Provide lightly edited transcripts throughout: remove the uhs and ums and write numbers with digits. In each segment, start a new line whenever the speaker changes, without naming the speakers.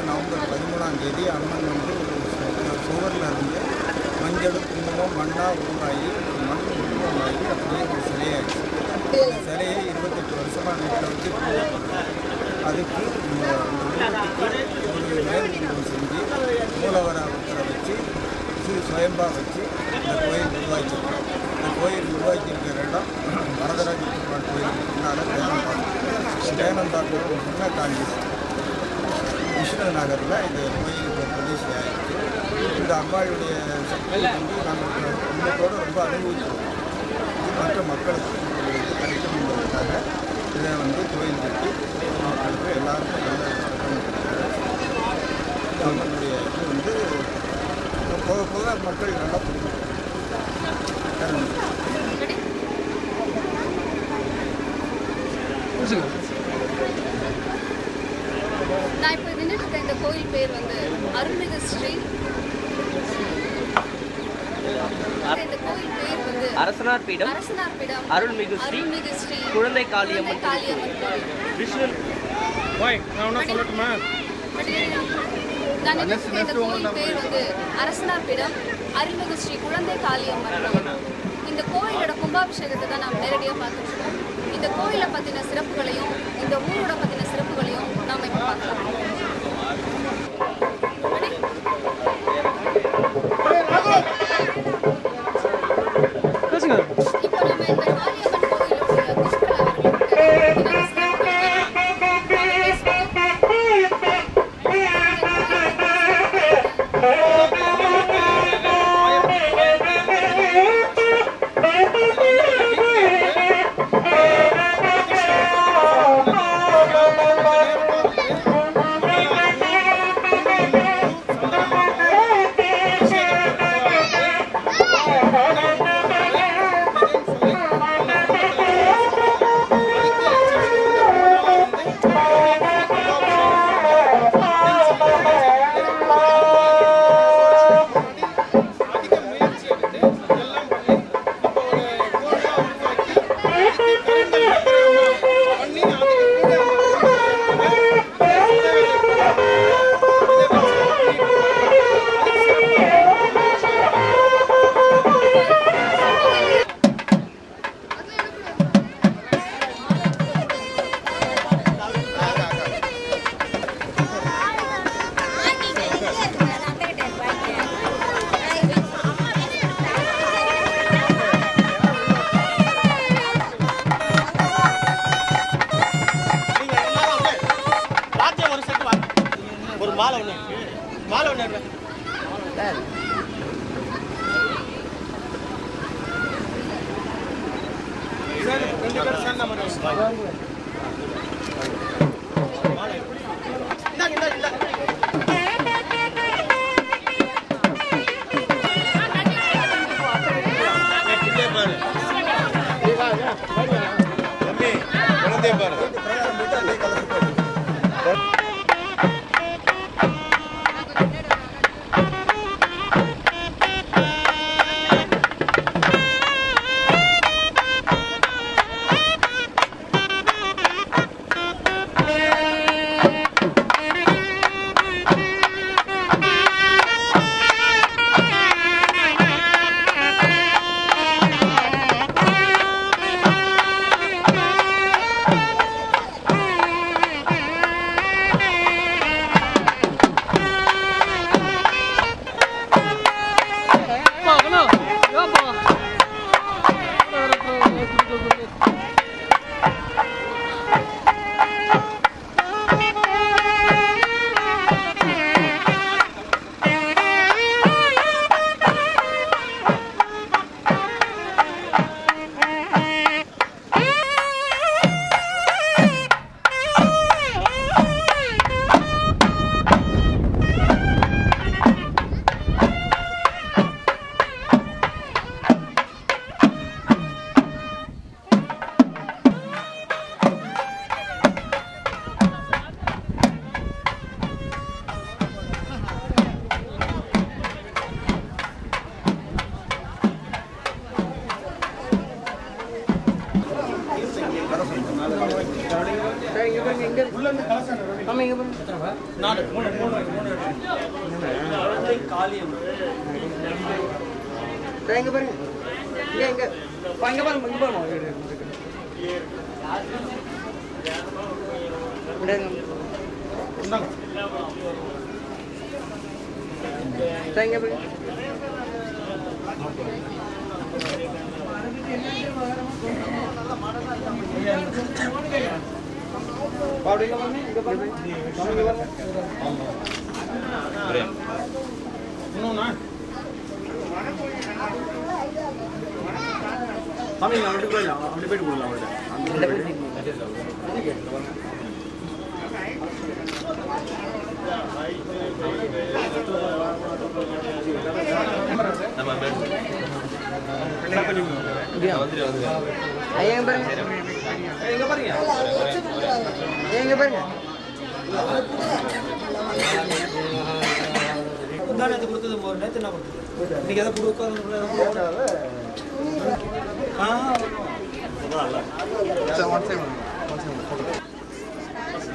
November 13 அம்மன் வந்து சுவரில் இருந்து மஞ்சள் குங்குமம் மண்ணாக உருவாகி மண் உருவமாகி அப்படியே ஒரு சிலையாகிடுச்சு. அந்த சிலையை 28 வருஷமாக வீட்டில் வச்சு அதுக்கு ஒரு மேல்நிலம் செஞ்சு மூலவராக வச்சு சுயம்பா வச்சு இந்த கோயில் உருவாக்கியிருக்கோம். இந்த கோயில் உருவாக்கியிருக்கிற இடம் வரதராஜ பெருமாள் கோயிலுக்கு முன்னால் தேனம்பாக்கம் முன்ன காங்கிரஸ் விஷ்ணு நகரில் இந்த கோயிலுக்கு பிரதேசம் ஆகிடுச்சு. இந்த அம்பாளுடைய சக்தி வந்து நாங்கள் குடும்பத்தோடு ரொம்ப அனுபவிச்சோம். மற்ற மக்களுக்கு இது கிடைக்கும் என்பதற்காக இதை வந்து கோயில் கட்டி மக்களுக்கு எல்லாருக்கும் நல்ல நம்மளுடைய இது வந்து போக போக மக்கள் நல்லா புரியும்.
நான் இப்போ நின்றுட்டு இந்த கோயில் பேர் வந்து அருள்மிகு ஸ்ரீ இந்த கோயில் பேர் வந்து
அரசனார் பீடம் அருள்மிகு ஸ்ரீ குழந்தை காளியம்மன் விஷ்ணு.
நான் சொல்லட்டுமா? நான் நின்றுட்டு இந்த கோயில் பேர் வந்து அரசனார் பீடம் அருள்மிகு ஸ்ரீ குழந்தை காளியம்மன். இந்த கோயிலோட கும்பாபிஷேகத்தை தான் நாம் நேரடியாக பார்த்துருக்கோம். இந்த கோயிலை பற்றின சிறப்புகளையும் இந்த ஊரோட பற்றின சிறப்புகளையும் நாம் இப்போ பார்க்கலாம். இப்போ நம்ம இந்த காளியம்மன் கோயிலோட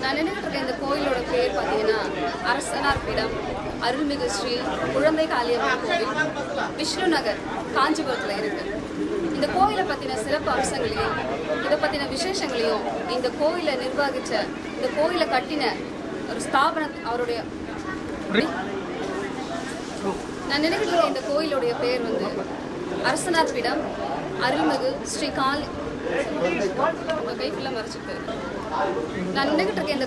நான் நினைக்கிட்டு இருக்க இந்த கோயிலோட பேர் பார்த்தீங்கன்னா அரசனார் பீடம் அருள்மிகு ஸ்ரீ குழந்தை காளியம்மன் கோவில், விஷ்ணு நகர், காஞ்சிபுரத்தில் இருக்கு. இந்த கோயிலை பற்றின சிறப்பு அம்சங்களையும் இதை பற்றின விசேஷங்களையும் இந்த கோயிலை நிர்வகிச்ச, இந்த கோயிலை கட்டின ஒரு அவருடைய நான் நினைக்கிட்டு இருக்க இந்த கோயிலுடைய பேர் வந்து அரசனார் பீடம் அருள்மிகு ஸ்ரீ கைஃபுல்லாக மறைச்சிட்டு நான் நினைக்கிட்டு இருக்கேன்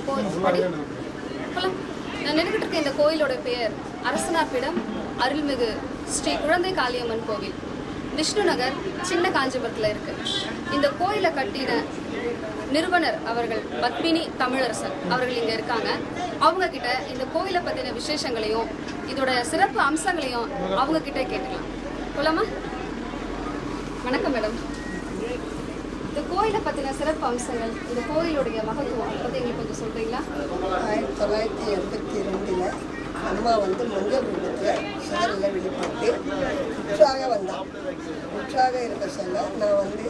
இந்த கோயிலோட பெயர் அரசனார் பீடம் அருள்மிகு ஸ்ரீ குழந்தை காளியம்மன் கோவில், விஷ்ணு நகர், சின்ன காஞ்சிபுரத்தில் இருக்கு. இந்த கோயிலை கட்டின நிறுவனர் அவர்கள் பத்மினி தமிழரசன் அவர்கள் இங்கே இருக்காங்க. அவங்க கிட்ட இந்த கோயிலை பற்றின விசேஷங்களையும் இதோட சிறப்பு அம்சங்களையும் அவங்க கிட்ட கேட்கலாம். போலாமா? வணக்கம் மேடம். இந்த கோயிலை பற்றின சிறப்பு அம்சங்கள், இந்த கோயிலுடைய மகத்துவம் பற்றி எங்களுக்கு கொஞ்சம் சொல்கிறீங்களா?
1982 அம்மா வந்து மஞ்சள் குண்டத்தில் சுடரில் வெளிப்பட்டு உற்றாக வந்தான். உற்றாக இருக்க சொல்ல நான் வந்து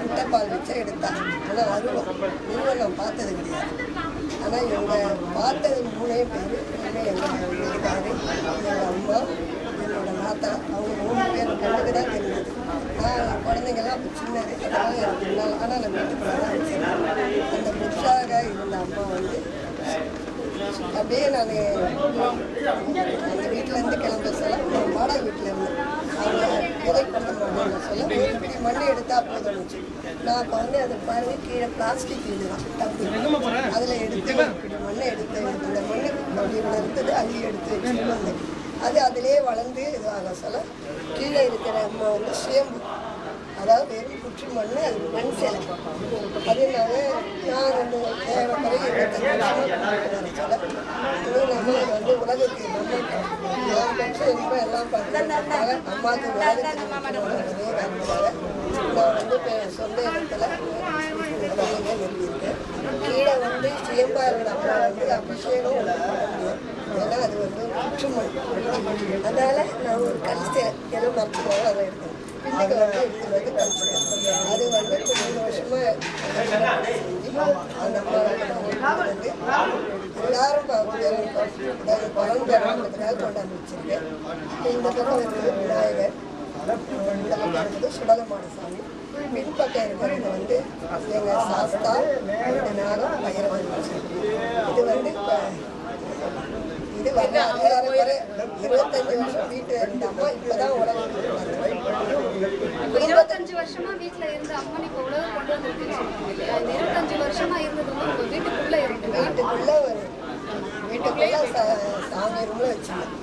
முட்டைப்பால் வச்சு எடுத்தேன். ஆனால் அருவம் நான் பார்த்தது கிடையாது. ஆனால் இவங்க பார்த்தது 3 பேர். எங்கள் வீட்டுக்காரு, எங்கள் அம்மா, என்னோட நாத்தா, அவங்க 3 பேர் கண்ணுக்கு தான் தெரிஞ்சது. நான் குழந்தைங்கள்லாம் அப்போ சின்னது, அதெல்லாம் எனக்கு இருந்தாலும் ஆனால் நான் வீட்டுக்குள்ள தான் வச்சிருக்கேன். அந்த முற்றாக இருந்த அம்மா வந்து அப்படியே நான் அந்த வீட்டிலேருந்து கிளம்ப சொல்ல நான் வாடகை வீட்டில் இருந்தேன். அவங்க விதை பண்ண மாட்டேன்னு சொல்ல ஒரு பிடி மண்ணை எடுத்தால் போதும்னுச்சு. நான் அப்போ வந்து அதை பாருங்க கீழே பிளாஸ்டிக் வீடு தான் டப்பு, அதில் எடுத்து ஒரு பிடி மண்ணை எடுத்து அந்த மண்ணு அப்படி இருந்தது அள்ளி எடுத்து வச்சுட்டு வந்தேன். அது அதிலே வளர்ந்து இதுவாக சொல்ல கீழே இருக்கிற அம்மா வந்து சேம்பு, அதாவது வெறும் புற்று மண், அது மண் சேலை. அதனால நான் வந்து ஏறக்குறைய 25 வருஷமாக சொல்ல நம்ம வந்து உலகத்துக்கு நம்ம பெற்ற ரொம்ப எல்லாம் பார்த்துருக்காங்க. அம்மாவுக்கு உலகத்துக்கு நான் வந்து சொந்த இடத்துல நிறுவியிருக்கேன். கீழே வந்து சேம்பாரோட அம்மா வந்து அபிஷேகம் ஏன்னா அது வந்து புற்றுமண். அதனால் நான் ஒரு கல்சை எதுவும் மருத்துவம் அதை எடுத்தேன். பிள்ளைங்க வந்து எடுத்துட்டு வந்து கல்சை அது வந்து 3 வருஷமாக செஞ்சு அந்த அம்மா வந்து எல்லாரும் பலன் பெறணுன்றதுக்காக கொண்டாந்து வச்சிருக்கேன். இந்த பக்கம் இருக்குது விநாயகர், இந்த பக்கம் இருக்குது சுடலமான சாமி, பின்பக்கம் இருக்கிறது வந்து எங்கள் சாஸ்தா, இந்த நாகம், பைரவன். இது வந்து இது வந்து 25 வருஷம் வீட்டில் இருந்த அம்மா இப்போதான் உலகத்துக்கு
25 வருஷமா வீட்டுல இருந்த அம்மன் இப்போ உலகம் கொண்டு வந்துருக்குன்னு சொல்லுவாங்க இல்லையா? இந்த 25 வருஷமா இருந்தது வந்து வீட்டுக்குள்ள
சாமி ரூம்ல வச்சுருந்தேன்.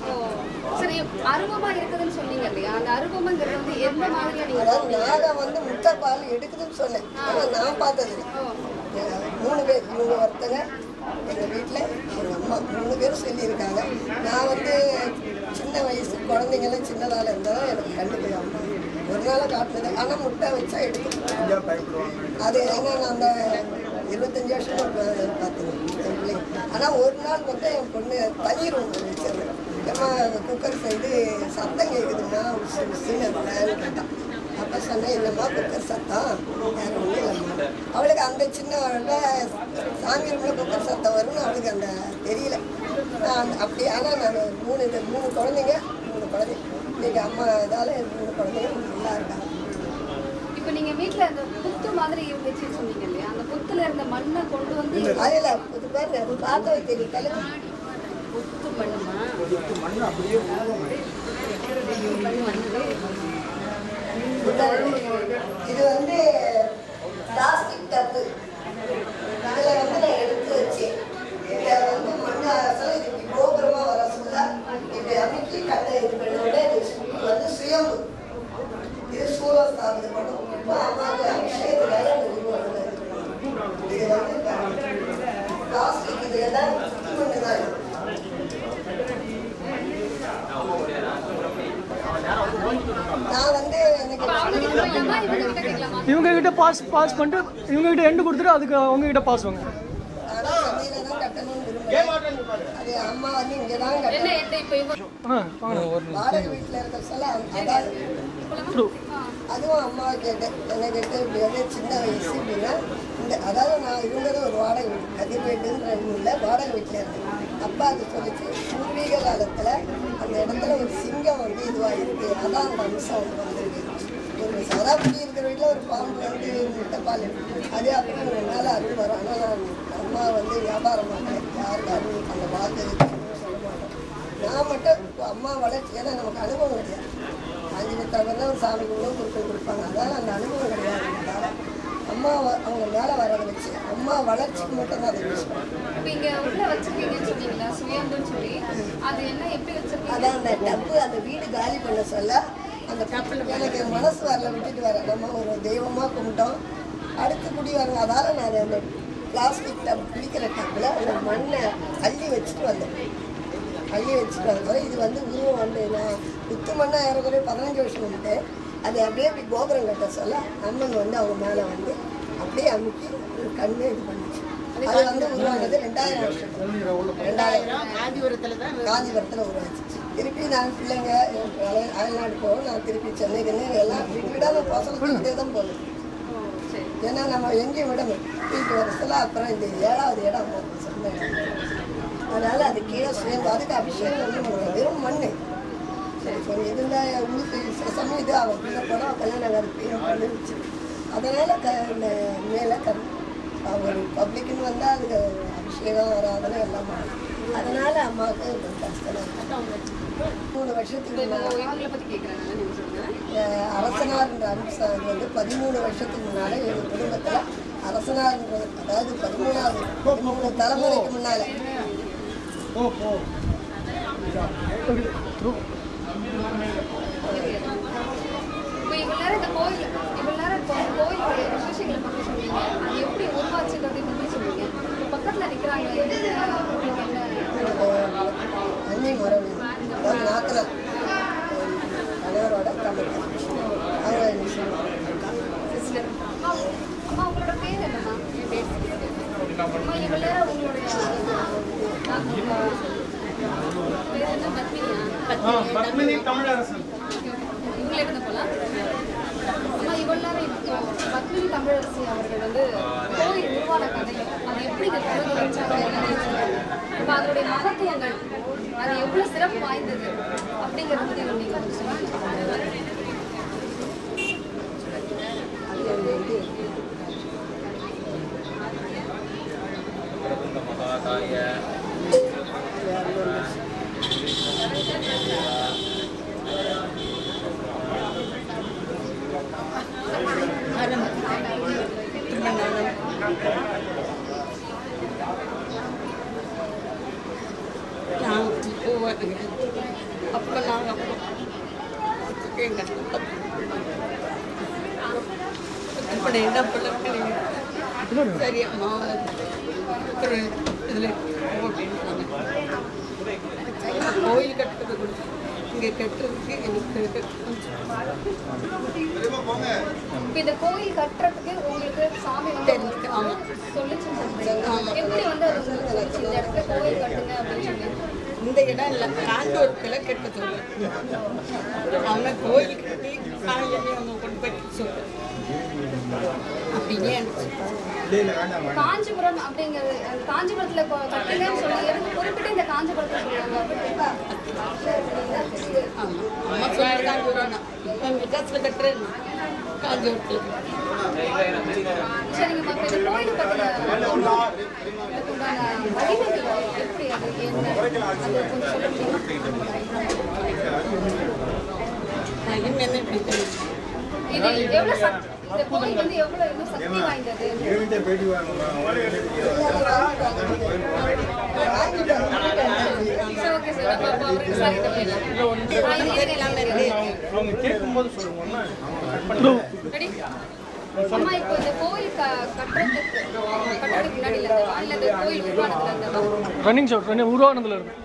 சரி, அருவமா இருக்குதுன்னு சொன்னீங்க இல்லையா? அந்த அருவம்ங்கிறது வந்து எந்த மாதிரியா நீங்க?
அதாவது நாகம் வந்து முட்டைப்பால் எடுக்குதுன்னு சொன்னேன். ஆனால் நான் பார்த்தது 3 பேர், இவங்க ஒருத்தங்க எங்கள் வீட்டில் எங்கள் அம்மா 3 பேரும் சொல்லியிருக்காங்க. நான் வந்து சின்ன வயசு குழந்தைங்கெல்லாம் சின்னதால் இருந்தாலும் எனக்கு கண்டுபிடி அம்மா ஒரு நாளாக காட்டுனது. ஆனால் முட்டை வச்சா எடுக்கும். அது ஏன்னா நான் அந்த 25 வருஷம் பார்த்துருவேன் என் பிள்ளைங்க. ஆனால் ஒரு நாள் மட்டும் என் பொண்ணு தண்ணீர் ஒன்று வச்சிருந்தேன். ஏமா குக்கர் சைடு சத்தம் கேட்குதுன்னா உசுன்னு கேட்டான். அப்போ சொன்னேன், இல்லைம்மா குக்கர் சத்தம் வேறு ஒன்றும் இல்லைம்மா. அவளுக்கு அந்த சின்ன சாமி ரூம்ல குக்கர் சத்தம் வரும்னு அவளுக்கு அந்த தெரியல. அப்படி ஆனால் நான் மூணு குழந்தைங்க இன்னைக்கு அம்மா இதால 3 குழந்தைங்க நல்லா இருக்காங்க.
இப்போ நீங்க வீட்ல அந்த புத்து மாதிரி இருந்துச்சுன்னு சொன்னீங்க இல்லையா, அந்த புத்துல இருந்த மண்ணை கொண்டு வந்து
அதில் புது பாருங்க அது பார்த்தா தெரியும்
புத்து பண்ணுமா
மண் அப்படியே
இது வந்து பிளாஸ்டிக் டப்பு. அதில் வந்து நான் எடுத்து வச்சு இதை வந்து மண்ணை அரைச்சாலும் இது இப்படி கோபுரமாக வர சொல்ல இப்படி அமைக்கி கண்ணை இது பண்ணோட இது வந்து சுயம்பு. இது சூழஸ்தாபது பண்ணும். இப்போ அம்மாவுக்கு அபிஷேகத்துக்காக அந்த உருவம் இது வந்து பிளாஸ்டிக் இதில் தான் மண்ணு தான் நான் வந்து எனக்கு
இவங்க கிட்ட பாஸ் பண்ணிட்டு இவங்க கிட்ட எண்டு கொடுத்துட்டு அதுக்கு அவங்க கிட்ட பாஸ் வாங்க.
ஆனால் சென்னையில தான் கட்டணும்னு விரும்புகிறேன். அது அம்மா வந்து இங்கே தான் கட்டணும். வாடகை வீட்டில் இருக்கிற சொல்ல அதுவும் அம்மாவை கேட்டேன். என்ன கேட்டு இப்படி வந்து சின்ன வயசு அப்படின்னா அதாவது நான் இருந்தது ஒரு வாடகை வீடு, கதிர்வேட்டுன்ற ஊரில் வாடகை வீட்டில் இருந்தேன். அப்பா அது சொல்லிச்சு பூர்வீக காலத்தில் அந்த இடத்துல ஒரு சிங்கம் வந்து இதுவாக இருக்குது, அதான் அந்த அம்சம் வந்து வந்திருக்கு. ஒரு சதாபதி இருக்கிற வீட்டில் ஒரு பாம்பு வந்து முட்டைப்பால் அது அப்புறம் மேலே அருள் வரும். ஆனால் நான் அம்மா வந்து வியாபாரம் பண்ணுறேன், யாருக்கு அருள் அந்த வாக்கு சொல்ல மாட்டோம். நான் மட்டும் அம்மா வளர்ச்சி, ஏன்னா நமக்கு அனுபவம் கிடையாது. 5 பத்தாயிரம் தான் ஒரு சாமி குருக்கள் கொடுப்பாங்க, அதனால் அந்த அனுபவம் கிடையாது. அம்மா அவங்க மேலே வரதை வச்சு அம்மா வளர்ச்சிக்கு மட்டும் தான் அதை யூஸ் அதான் அந்த டப்பு அந்த வீடு காலி பண்ண சொல்ல அந்த எனக்கு மனசு வரல விட்டுட்டு வரேன். நம்ம ஒரு தெய்வமாக கும்பிட்டோம், அடுத்து குடி வரணும். அதால் நான் அந்த பிளாஸ்டிக் டப் குளிக்கிற டப்பில் அந்த மண்ணை அள்ளி வச்சுட்டு வந்தேன். இது வந்து உருவம் வந்து நான் குத்து மண்ணை ஏறக்குறைய 15 வருஷம் வந்துட்டு அது அப்படியே இப்படி கோபுரம் கட்ட சொல்ல அம்மன் வந்து அவங்க மேலே வந்து அப்படியே அமுக்கி ஒரு கண்ணு இது பண்ணிச்சு. அது வந்து உருவானது 2000 வருஷம் 2000 காஞ்சிபுரத்தில் உருவாச்சு. திருப்பி நான் பிள்ளைங்க அயல்நாடு போவோம், நான் திருப்பி சென்னைக்கு எல்லாம் விடாமல் பசங்க தான் போகணும். ஏன்னா நம்ம எங்கேயும் விடணும் வீட்டு வருஷத்தில். அப்புறம் இந்த 7வது இடம் சொன்ன இடம், அதனால் அது கீழே சுயம்பு. அதுக்கு அபிஷேகம் ஒன்றும் பண்ணுவாங்க, வெறும் மண். சரி கொஞ்சம் இருந்தால் உங்களுக்கு சில சமயம் இது ஆகும், பிள்ளை படம் கல்யாணம் கருப்பையும் பண்ணிருச்சு. அதனால் இந்த மேலே ஒரு பப்ளிக்குன்னு வந்தால் அதுக்கு அபிஷேகம் வராதுன்னு எல்லாம் பண்ணும். அதனால் அம்மாவுக்கு கொஞ்சம் கஷ்டம். 3 வருஷத்துக்கு அரசனார்ன்ற அம்சம் வந்து 13 வருஷத்துக்கு முன்னால் எங்கள் குடும்பத்தில் அரசனார்ன்றது, அதாவது 13 தலைமுறைக்கு முன்னால் அன்னி முறவி அதாவது நாத்தனா கணவரோட தமிழ் அவங்க
சிஸ்டர். அம்மா உங்களோட பேர் என்னம்மா? அம்மா இவ்வளோ நேரம் உங்களுடைய பேர் என்ன? பத்மினி தமிழரசன். இவங்களே என்ன போகலாம். அம்மா இவ்வளோ நேரம் இப்போ பத்மினி தமிழரசி அவர்கள் வந்து கோயில் உருவான கதை அது எப்படி இந்த கதை வச்சாங்க, இப்போ அதனுடைய மகத்துவங்கள் அது எவ்வளோ சிறப்பு வாய்ந்தது அப்படிங்கிறத பற்றி நீங்கள் கொஞ்சம் சொல்லுங்கள்.
அப்போ நாங்கள் எங்கள் இப்படி என்ன பிள்ளைங்க சரி அம்மா இதில் அப்படின்னு சொன்னேன். கோயில் கட்டுறது கொடுத்து இங்கே கட்டுறதுக்கு எனக்கு
இந்த கோயில் கட்டுறதுக்கு உங்களுக்கு சாமி
தெரிஞ்சுக்க. ஆமாம்
எப்படி வந்து அது உங்களுக்கு இந்த இடத்துல கோயில் கட்டுங்க அப்படின்னு சொல்லி
இந்த இடம் இல்லை காண்டூருக்குள்ள கெட்ட சொல்லு அவங்க கோயில் கட்டி சாமி அவங்க கொண்டு போய் சொல்லு அப்படிங்க
காஞ்சிபுரம் அப்படிங்கிறது அந்த காஞ்சிபுரத்துல கட்டுங்கன்னு சொல்லி எதுக்கு குறிப்பிட்டு இந்த காஞ்சிபுரத்தை சொல்லுவாங்க?
ஆமாம் அம்மா சொல்லி காஞ்சிபுரம் நான் மெட்ராஸில் கட்டுறேன் காஞ்சிபுரத்தில்.
சரிங்கம்மா, இப்போ இந்த கோயில் பற்றின இதுக்குண்டான மகிமைகள் எப்படி அது என்ன அது கொஞ்சம் சொல்ல முடியுமா?
என்ன இப்படி தெரியும்
இது எவ்வளோ சக்தி, இந்த கோயில் வந்து எவ்வளோ இன்னும் சக்தி வாய்ந்தது? ஓகே சார், அப்போ அவருக்கு விசாரிக்க போயிடலாம்.
எல்லாமே இருக்கு.
ரெடி? அம்மா, இப்போ இந்த கோயில் கட்டுறதுக்கு முன்னாடி இருந்தவா இல்லை இந்த கோயில் உருவானதுல இருந்தவா?
ரன்னிங் ஷாட் உருவானதுல இருக்கு.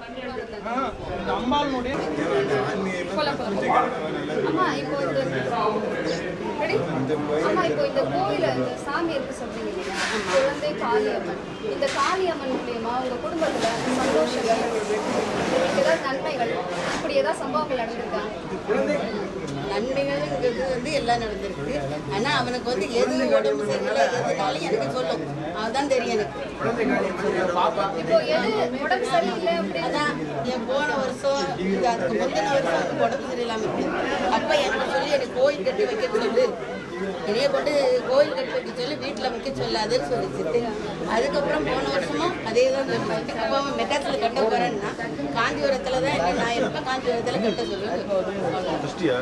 அம்மா, இப்போ இந்த ரெடி? அம்மா, இப்போ இந்த கோயில இந்த சாமி இருக்கு சொல்றீங்க இல்லையா, குழந்தை காளியம்மன். இந்த காளியம்மன் மூலியமா உங்க குடும்பத்துல சந்தோஷங்கள், உங்களுக்கு ஏதாவது நன்மைகள், இப்படி ஏதாவது சம்பவங்கள் நடந்திருக்கா?
நன்மைகள்ங்கிறது வந்து எல்லாம் நடந்திருக்கு. ஆனால் அவனுக்கு வந்து எது உடம்பு சரியில்லை எதுனாலும் எனக்கு சொல்லும், அதுதான் தெரியும் எனக்கு.
இப்போ எது உடம்பு சரியில்லை அப்படின்னு
அதான் என் போன வருஷம் இது அதுக்கு முந்தின வருஷம் வந்து உடம்பு சரியில்லாமல் இருக்கு. அப்போ எனக்கு சொல்லி எனக்கு கோயில் கட்டி வைக்க சொல்லு, என்னைய கொண்டு கோயில் கட்டி வைக்க சொல்லி வீட்டில் வைக்க சொல்லாதுன்னு சொல்லிச்சுட்டு, அதுக்கப்புறம் போன வருஷமும் அதே தான் சொல்லிச்சு. அப்போ அவன் மெட்ராஸில் கட்ட போகிறேன்னா காஞ்சிபுரத்தில் தான் நான் இருப்பேன், காஞ்சிபுரத்தில் கட்ட சொல்லுவேன்.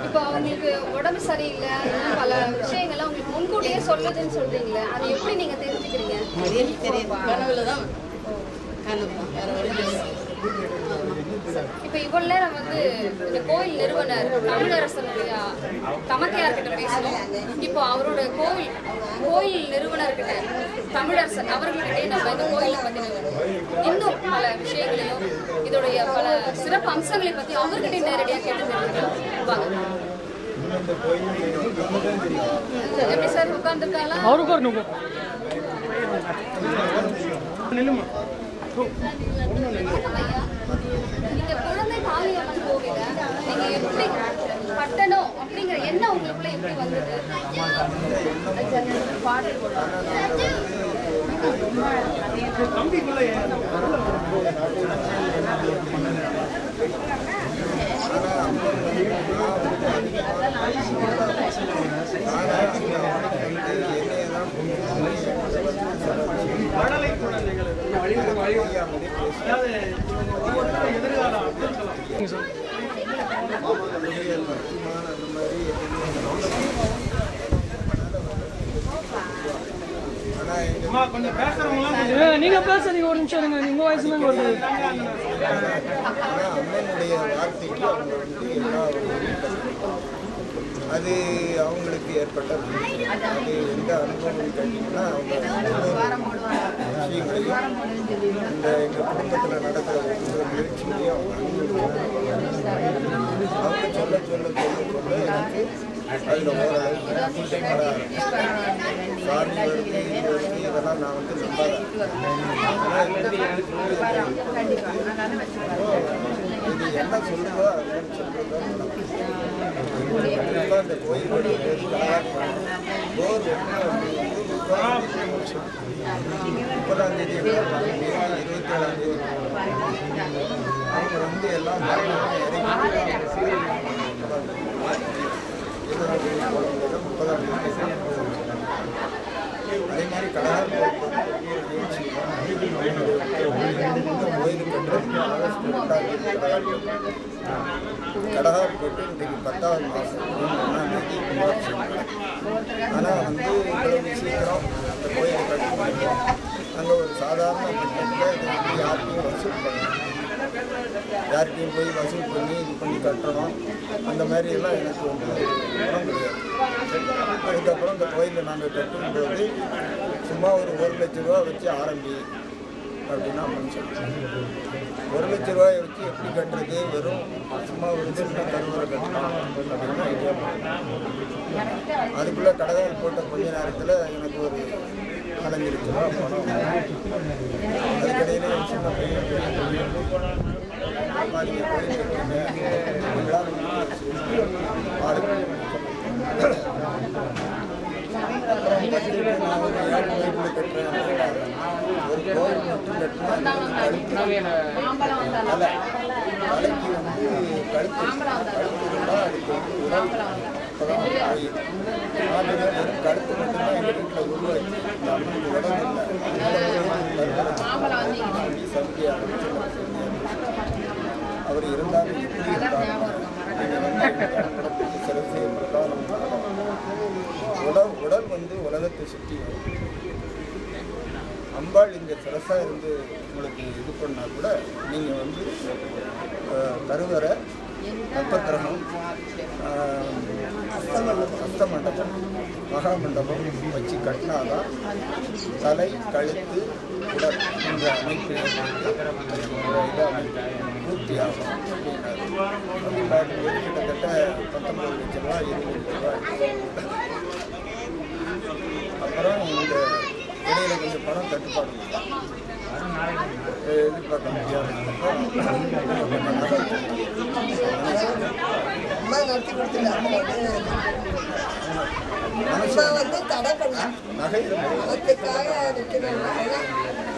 இப்போ அவங்களுக்கு உடம்பு சரியில்லை, இன்னும் பல விஷயங்கள்லாம் உங்களுக்கு முன்கூட்டியே சொல்லுதுன்னு சொல்றீங்களே, அதை எப்படி நீங்க தெரிஞ்சுக்கிறீங்க?
அதே தெரியாது, கனவுல தான் கனவு தான், வேற வழி கிடையாது.
இப்போ இவ்வளவு நேரம் வந்து இந்த கோயில் நிறுவனர் தமிழரசனுடைய தமக்கையார்கிட்ட பேசணும். இப்போ அவரோட கோயில் நிறுவனர்கிட்ட தமிழரசன் அவர்கிட்டே நம்ம இந்த கோயிலை பத்தின இன்னும் பல விஷயங்களையும் இதோடைய பல சிறப்பு அம்சங்களை பத்தி அவர்கிட்ட நேரடியாக கேட்டு எப்படி சார் உட்கார்ந்துருக்காங்களா?
அவரு உட்காரணும். நில்லுமா.
இந்த குழந்தை காளியம்மன் கோவில நீங்க எப்படி கட்டணும் அப்படிங்கிற எண்ணம் உங்களுக்குள்ள எப்படி வந்தது?
நீங்க பேசுறீங்க, ஒரு நிமிஷம் இருங்க. உங்க வயசுல வருது.
அம்மனுடைய வார்த்தைக்கு அவங்க வந்து எல்லா அது அவங்களுக்கு ஏற்பட்ட அது எந்த அனுபவம் கேட்டீங்கன்னா அவங்க விஷயங்களையும் இந்த எங்கள் குடும்பத்தில் நடக்கிற ஒவ்வொரு நிகழ்ச்சிகளையும் அவங்க சொல்ல சொல்ல சொல்ல சொல்ல எனக்கு அதில் ஓரளவுக்கு சாமி வருது இது வருது இதெல்லாம் நான் வந்து நம்பாத. ஆனால் இது என்ன சொல்லுதோ அது சொல்றதோ அந்த கோயிலுடைய போர் 30ஆம் தேதி 27ஆம் தேதி அவங்க வந்து எல்லாம் அதே மாதிரி கடலார் கோயில் கட்டுறதுக்கு ஆகஸ்ட் 2ஆம் தேதி கடலார் போட்டு இன்றைக்கு 10ஆவது மாதம் 1ஆம் தேதி ஆனால் வந்து இவ்வளவு சீக்கிரம் அந்த கோயிலை கட்டி அங்கே ஒரு சாதாரண கட்டத்தில் இது வந்து யாருக்கையும் வசூல் பண்ணணும், யார்கிட்டையும் போய் வசூல் பண்ணி இது பண்ணி கட்டணும் அந்த மாதிரி எல்லாம் எனக்கு வந்து உரம் கிடையாது. அதுக்கப்புறம் இந்த கோயிலில் நாங்கள் கட்டும்போது சும்மா ஒரு 1 லட்ச ரூபா வச்சு ஆரம்பி அப்படின்னா மனுஷன் 1 லட்ச ரூபாயை வச்சு எப்படி கட்டுறது, வெறும் சும்மா ஒரு சின்ன கருவறை கட்டணும் அப்படின்னா ஐடியா பண்ணேன். அதுக்குள்ளே கடகால் போட்ட கொஞ்ச நேரத்தில் எனக்கு ஒரு 4 லட்ச ரூபா பணம். அதுக்கடையிலே சின்ன பையன் அப்புறம் வீட்டில் கட்டுறேன் ஒரு கோயில் மட்டும் கட்டினா தலைக்கு வந்து கழுத்து இருந்தால் அதுக்கு வந்து உடல் கழுத்து மட்டும்தான் எங்கள் வீட்டில் உருவாச்சு இந்த அம்மனுக்கு உடல் இல்லை சக்தி அவர் இருந்தாலும் எப்படி இருந்தாலும் சிறப்பு உடல் வந்து உலகத்தை சுற்றி அம்பாள் இங்கே சிரசாக இருந்து உங்களுக்கு இது பண்ணால் கூட நீங்கள் வந்து கருவறை கற்பக்கிரகம் அஸ்தமண்டபம் மகாமண்டபம் வச்சு கட்டினாதான் தலை கழுத்து உடல் என்ற அமைப்பில் பூர்த்தி ஆகும் அப்படி பார்க்கும்போது கிட்டத்தட்ட 19 லட்ச ரூபா 20 லட்ச ரூபா. அப்புறம் இந்த இடையில கொஞ்சம் பணம் தட்டுப்பாடு எதிர்பார்க்க முடியாது.
அம்மா நடத்தி கொடுத்துட்டாங்க. அம்மா வந்து தடை பண்ண
நகை
அதுக்காக நிற்கிறோம்னா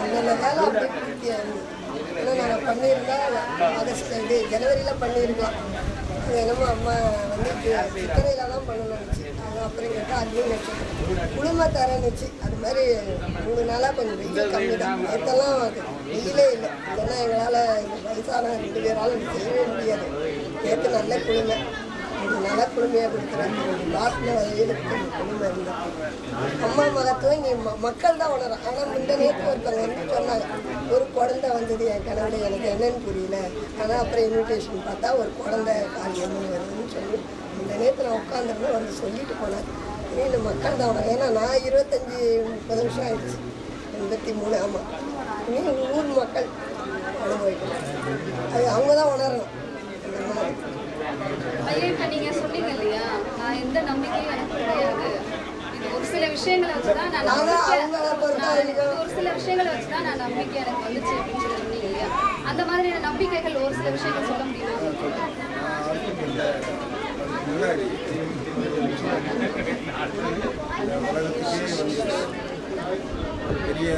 அந்தந்த வேலை அப்படி பூர்த்தியாகுது. ஏன்னா நாங்கள் பண்ணியிருந்தா ஆகஸ்ட் ஜனவரியில் பண்ணியிருக்கலாம். அது என்னமோ அம்மா வந்து சித்திரையில் தான் பண்ணணும்னு நினச்சி அது அப்புறம் கேட்டால் அதுவும் நினச்சி குழுமை தரணுச்சு. அது மாதிரி 3 நாளாக கொஞ்சம் வெயில் கம்மி தான். நேற்றெல்லாம் வெயிலே இல்லை. ஏன்னா எங்களால் வயசான 2 பேராலும் செய்யவே முடியாது. நேற்று நல்ல குழுமை 3 நாளாக குழுமையாக கொடுக்குறாங்க. லாஸ்ட்டில் வெயிலுக்கு குழுமை இருந்தோம். அம்மா மகத்துவம் இங்கே மக்கள் தான் உணரும். ஆனால் இந்த நேரத்தில் ஒருத்தவங்க வந்து சொன்னாங்க ஒரு குழந்தை வந்தது என் கனவுல எனக்கு என்னன்னு புரியல. ஆனால் அப்புறம் இன்விடேஷன் பார்த்தா ஒரு குழந்தை காரியம்னு வருதுன்னு சொல்லி இந்த நேரத்தில் நான் உட்காந்துருந்து வந்து சொல்லிட்டு போனேன். இந்த மக்கள் தான் உணரும். ஏன்னா நான் 25-30 வருஷம் ஆயிடுச்சு. 83 ஆமாம். இனி ஊர் மக்கள் அனுபவிக்கணும். அது அவங்க தான் உணரணும். அந்த மாதிரி
ஐயா இப்போ நீங்கள் சொன்னீங்க இல்லையா, நான் எந்த நம்பிக்கையும் எனக்கு கிடையாது. இது ஒரு சில விஷயங்களை வச்சு தான் நான் ஒரு சில விஷயங்களை வச்சு தான் நான் நம்பிக்கை எனக்கு வந்துச்சு அப்படின்னு சொல்லி சொன்னீங்க இல்லையா. அந்த மாதிரியான நம்பிக்கைகள் ஒரு சில விஷயங்கள் சொல்ல முடியுமா?
முன்னாடி உலகத்துக்கே வந்து பெரிய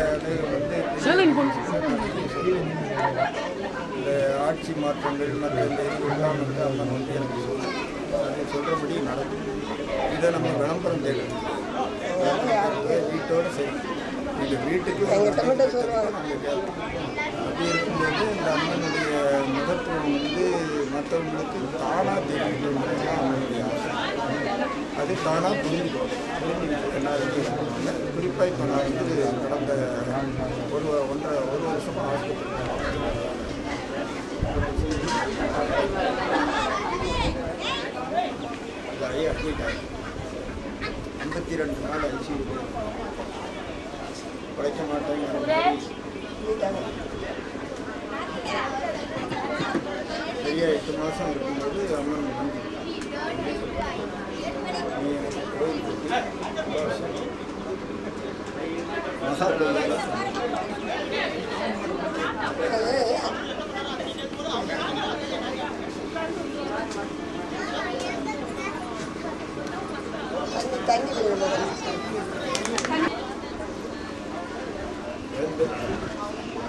இந்த ஆட்சி மாற்றங்கள் மற்ற இந்த இதெல்லாம் வந்து அவங்க வந்து எனக்கு அதை சொல்கிறபடி நடக்கும். இதை நம்ம விளம்பரம் தேடணும். வீட்டோடு சரி எங்கள் வீட்டுக்கு அப்படி இருக்கும்போது இந்த அம்மனுடைய மகத்துவம் வந்து மற்றவங்களுக்கு தானாக தெரிவிக்கணும்னு அவங்களுடைய ஆசை. அது தானாக புரிஞ்சுக்கிட்டு எல்லாருக்கும் குறிப்பாக இப்போ நான் வந்து கடந்த ஒரு வருஷமாக ஹாஸ்பிட்டல் அட்மிட் ஆகி 52 நாள் ஐசியூ உழைக்க மாட்டேங்கிற சரியா 8 மாதம் இருக்கும்போது அம்மன் மகா கோயில்
தண்ணி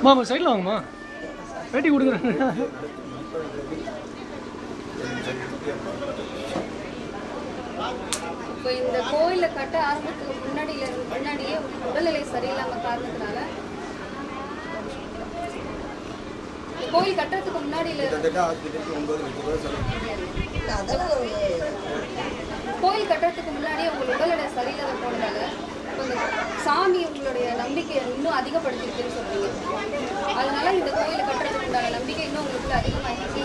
மாமா சைடில் வாங்கம்மா பேட்டி கொடுக்குறேன்.
இப்போ இந்த கோயிலை கட்ட ஆரம்பத்துக்கு முன்னாடியே உடல்நிலை சரியில்லாமல் காரணத்தினால கோயில் கட்டுறதுக்கு முன்னாடியில கோயில் கட்டுறதுக்கு முன்னாடியே உங்கள் உடல்நிலை சரியில்லாத போனதால கொஞ்சம் சாமி உங்களுடைய நம்பிக்கையை இன்னும் அதிகப்படுத்திருக்குன்னு சொல்றீங்க. அதனால இந்த கோயிலை கட்டுறதுக்கு உண்டான நம்பிக்கை இன்னும் உங்களுக்குள்ள அதிகமாகிடுச்சு.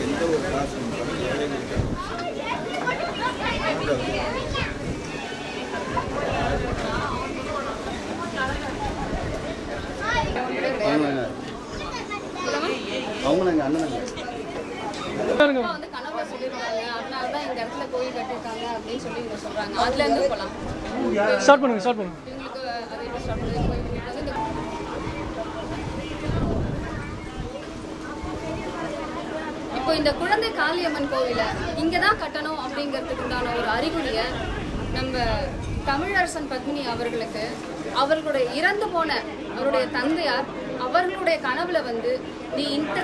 எந்த ஒரு காசு அவங்க எங்கள் அண்ணன்
வந்து கனவுல சொல்லியிருக்காங்க, அதனால தான் இந்த இடத்துல கோயில் கட்டிருக்காங்க அப்படின்னு சொல்லி இவங்க சொல்றாங்க. அதுல இருந்து போலாம்.
ஸ்டார்ட் பண்ணுங்க
இவங்களுக்கு அதே ஸ்டார்ட் பண்ணி கோயில் இப்போ இந்த குழந்தை காளியம்மன் கோவிலை இங்கே தான் கட்டணும் அப்படிங்கிறதுக்கு உண்டான ஒரு அறிகுறியை நம்ம தமிழரசன் பத்மினி அவர்களுக்கு அவர்களுடைய இறந்து போன அவருடைய தந்தையார் அவர்களுடைய கனவுல வந்து நீ இந்த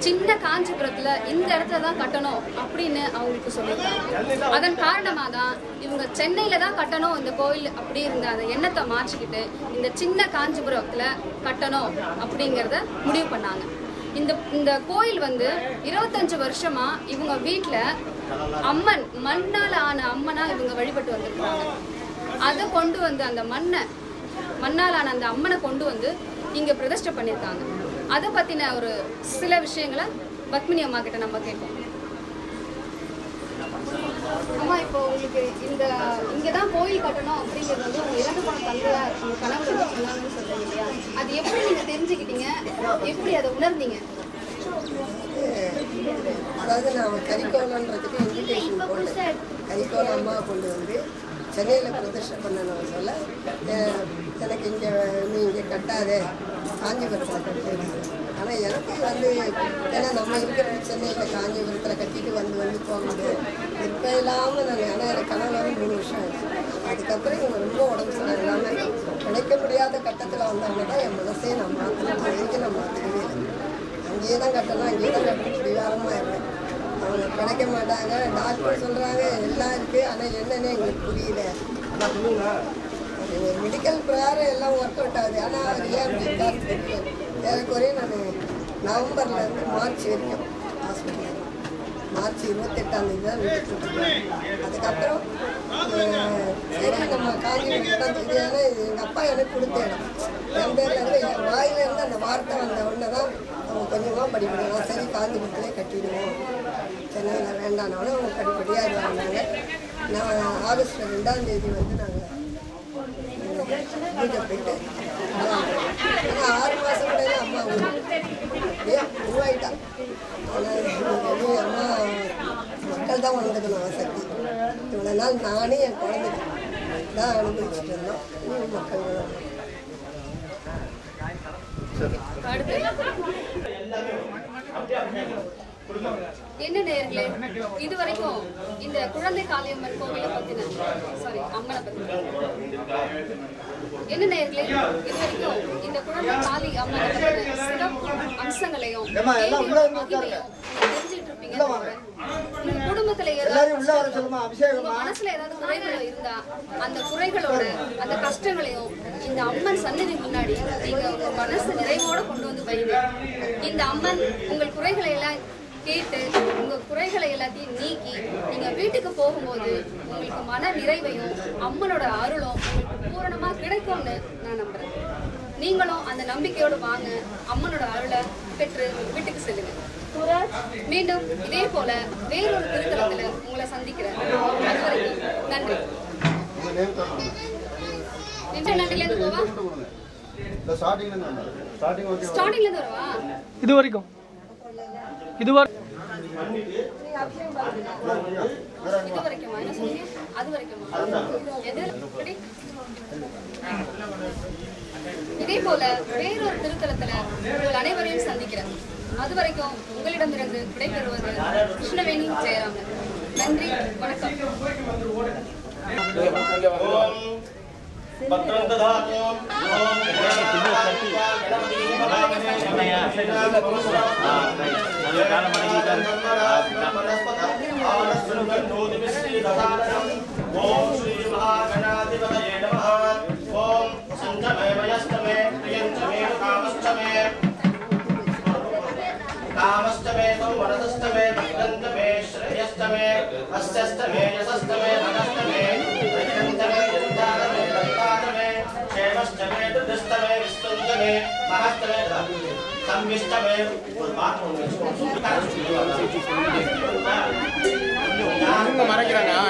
சின்ன காஞ்சிபுரத்துல இந்த இடத்துல தான் கட்டணும் அப்படின்னு அவங்களுக்கு சொல்லியிருக்காங்க. அதன் காரணமாக தான் இவங்க சென்னையில தான் கட்டணும் இந்த கோயில் அப்படி இருந்த அந்த எண்ணத்தை மாற்றிக்கிட்டு இந்த சின்ன காஞ்சிபுரத்துல கட்டணும் அப்படிங்கிறத முடிவு பண்ணாங்க. இந்த கோயில் வந்து 25 வருஷமா இவங்க வீட்டுல அம்மன் மண்ணால ஆன அம்மனா இவங்க வழிபட்டு வந்திருக்காங்க. அதை கொண்டு வந்து அந்த மண்ணால் ஆன அந்த அம்மனை கொண்டு வந்து இங்க பிரதிஷ்டை பண்ணியிருக்காங்க. அதை பத்தின ஒரு சில விஷயங்களை பத்மினி அம்மா கிட்ட நம்ம கேட்போம். அம்மா, இப்போ உங்களுக்கு இங்கதான் கோயில் கட்டணும் அப்படிங்கிறது வந்து உங்க இறந்து போன தந்தையார் உங்க கனவுல வந்து சொன்னாங்கன்னு சொல்றீங்க இல்லையா? அது எப்படி நீங்க தெரிஞ்சுக்கிட்டீங்க, எப்படி அதை உணர்ந்தீங்க?
அதாவது நான் கரிக்கோலன்றதுக்கு இன்விடேஷன் போட்டு கரிக்கோல அம்மாவை கொண்டு வந்து சென்னையில் பிரதிஷ்டை பண்ணணும் சொல்ல எனக்கு நீ இங்கே கட்டாதே காஞ்சிபுரத்தில் கட்டிடுது. ஆனால் எனக்கு வந்து ஏன்னா நம்ம இருக்கிறது சென்னையில் காஞ்சிபுரத்தில் கட்டிட்டு வந்து போக முடியாது. இப்போ இல்லாமல் நான் ஆனால் எனக்கு கனவு 3 வருஷம் ஆயிடுச்சு. அதுக்கப்புறம் இவங்க ரொம்ப உடம்பு சரியாக இல்லாமல் கிடைக்க முடியாத கட்டத்தில் வந்தவங்க தான் என் மனசே நான் மாற்றணும். அது வரைக்கும் நான் மாற்றவே இல்லை. அங்கேயே தான் கட்டணும், அங்கேயே தான் கட்டணும் பிடிவாரமாக இருந்தேன். அவங்க கிடைக்க மாட்டாங்க. டாக்டர் சொல்கிறாங்க எல்லாம் இருக்குது, ஆனால் என்னன்னு எங்களுக்கு புரியல. மெடிக்கல் பிரகாரம் எல்லாம் ஒர்க் அவுட் ஆகுது. ஆனால் ஏன் அப்படி ஏறக்குறைய நான் நவம்பர்லேருந்து மார்ச் வரைக்கும் ஹாஸ்பிட்டல் மார்ச் 28ஆம் தேதி தான் வீட்டுக்கு கூட்டிட்டு. அதுக்கப்புறம் சரி நம்ம காஞ்சிபுரம் இது ஏன்னா எங்கள் அப்பா எனக்கு கொடுத்த இடம். என் பேர்லேருந்து என் வாயிலேருந்து அந்த வார்த்தை வந்த உடனே தான் அவங்க கொஞ்சமாக படிக்கணும். சரி காஞ்சிபுரத்திலே கட்டிடுவோம், சென்னையில் வேண்டானோட அவங்க படிப்படியாக இது வாங்கினாங்க. நான் ஆகஸ்ட் 2ஆம் தேதி வந்து நாங்கள் பூஜை போயிட்டு ஆனால் 6 மாதம் கூட அம்மா உருவாயிட்டா. ஆனால் அம்மா மக்கள் தான் உணர்ந்துக்கணும் சக்தி. இவ்வளோ நாள் நானே என் குழந்தைக்கு தான் அனுபவிச்சுட்டு இருந்தோம். மக்கள்
என்ன நேயர்களே, இதுவரைக்கும் இந்த குழந்தை காளியம்மன் கோவிலை பத்தின அம்மனை பத்தி என்ன நேயர்களே, இதுவரைக்கும் இந்த குழந்தை காளி அம்மனை பத்தின சிறப்பு அம்சங்களையும் தெரிஞ்சுட்டு இருப்பீங்க. உங்க குடும்பத்துல ஏதாவது மனசுல ஏதாவது குறைகள் இருந்தா அந்த குறைகளோட அந்த கஷ்டங்களையும் இந்த அம்மன் சன்னதி முன்னாடி நீங்க உங்க மனசு நிறைவோட கொண்டு வந்து வைங்க. இந்த அம்மன் உங்கள் குறைகளை எல்லாம் கேட்டு உங்க குறைகளை எல்லாத்தையும் நீக்கி நீங்க வீட்டுக்கு போகும்போது உங்களுக்கு மன நிறைவையும் அம்மனோட அருளும் உங்களுக்கு பூரணமா கிடைக்கும்னு நான் நம்புறேன். நீங்களும் அந்த நம்பிக்கையோடு வாங்க, அம்மனோட அருளை பெற்று வீட்டுக்கு செல்லுங்க. மீண்டும் இதே போல வேறொரு திருத்தலத்துல உங்களை சந்திக்கிறேன். அது வரைக்கும் நன்றி. நன்றில இருந்து போவா ஸ்டார்டிங்ல இருந்து வரவா
இது வரைக்கும் இது
வரைக்குமா என்ன சொன்னீங்க? அது வரைக்குமா? இதே போல வேறொரு திருத்தலத்துல உங்கள் அனைவரையும் சந்திக்கிறேன். அது வரைக்கும் உங்களிடமிருந்து விடைபெறுவது கிருஷ்ணவேணி ஜெயராமன். நன்றி, வணக்கம்.
कामस्तमे संवरदस्तमे भक्तन्तमे श्रेयस्तमे अस्यस्तमे यशस्तमे भगस्तमे भक्तन्तमे यन्तानमे भक्तानमे क्षेमस्तमे दुर्दस्तमे विस्तुन्तमे महस्तमे संविष्टमे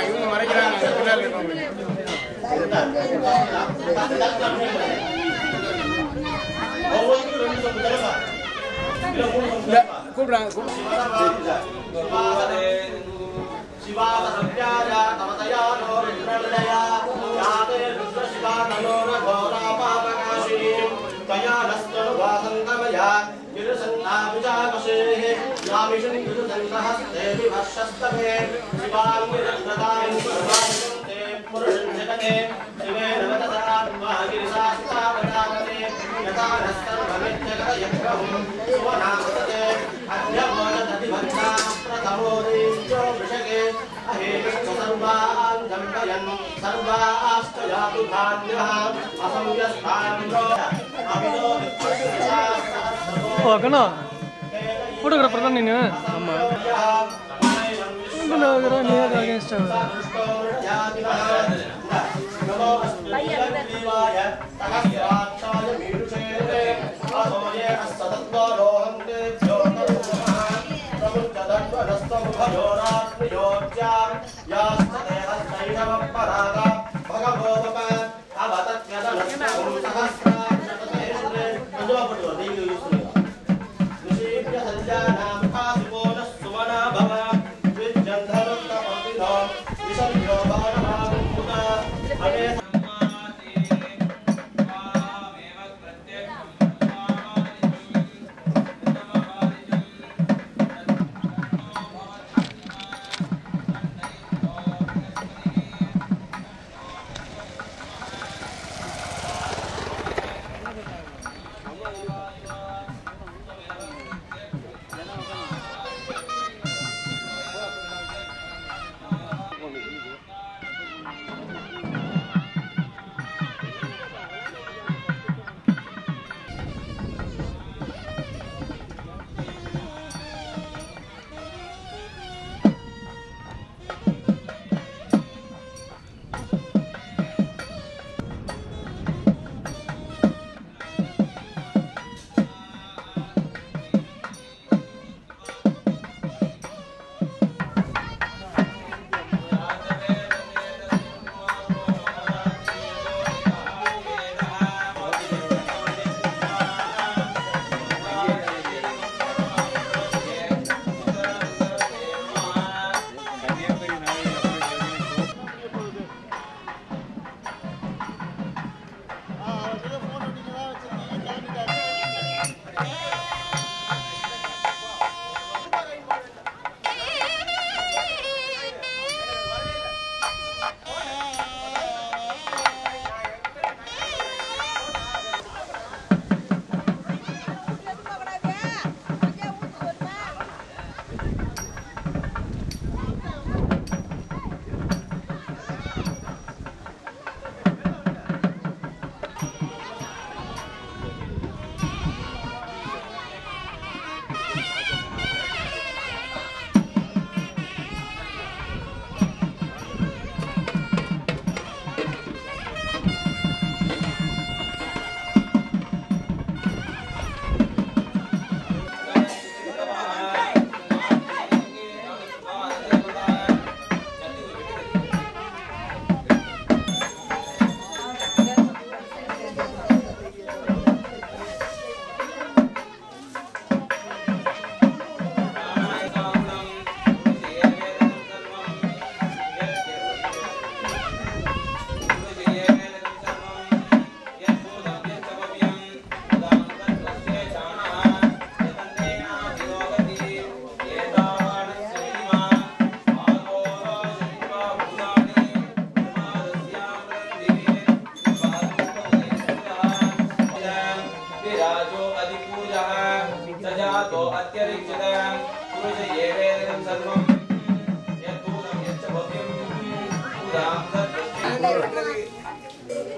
இவங்க மறைக்கிறாங்க பின்னாடி கூப்பிடுறாங்க. शिवा यामिषं युधसहस्तेऽपि वर्षस्तमे शिवाङ्गिरन्द्रतां सर्वाङ्गन्ते पुरुषं जगते शिवेन वददात्मागिरिशास्तावदागते यथा नस्तर्वमित्यगतयज्ञं सुवनामृतते अद्यवोदधिभक्ता प्रथमो देव्यो वृषके अहेमिश्च सर्वान् दण्डयन् सर्वाश्च यातु धान्यः असंयस्ताम्रो अभितो
அக்கண்ணா ஃபோட்டோகிராஃபர் தான் நீங்க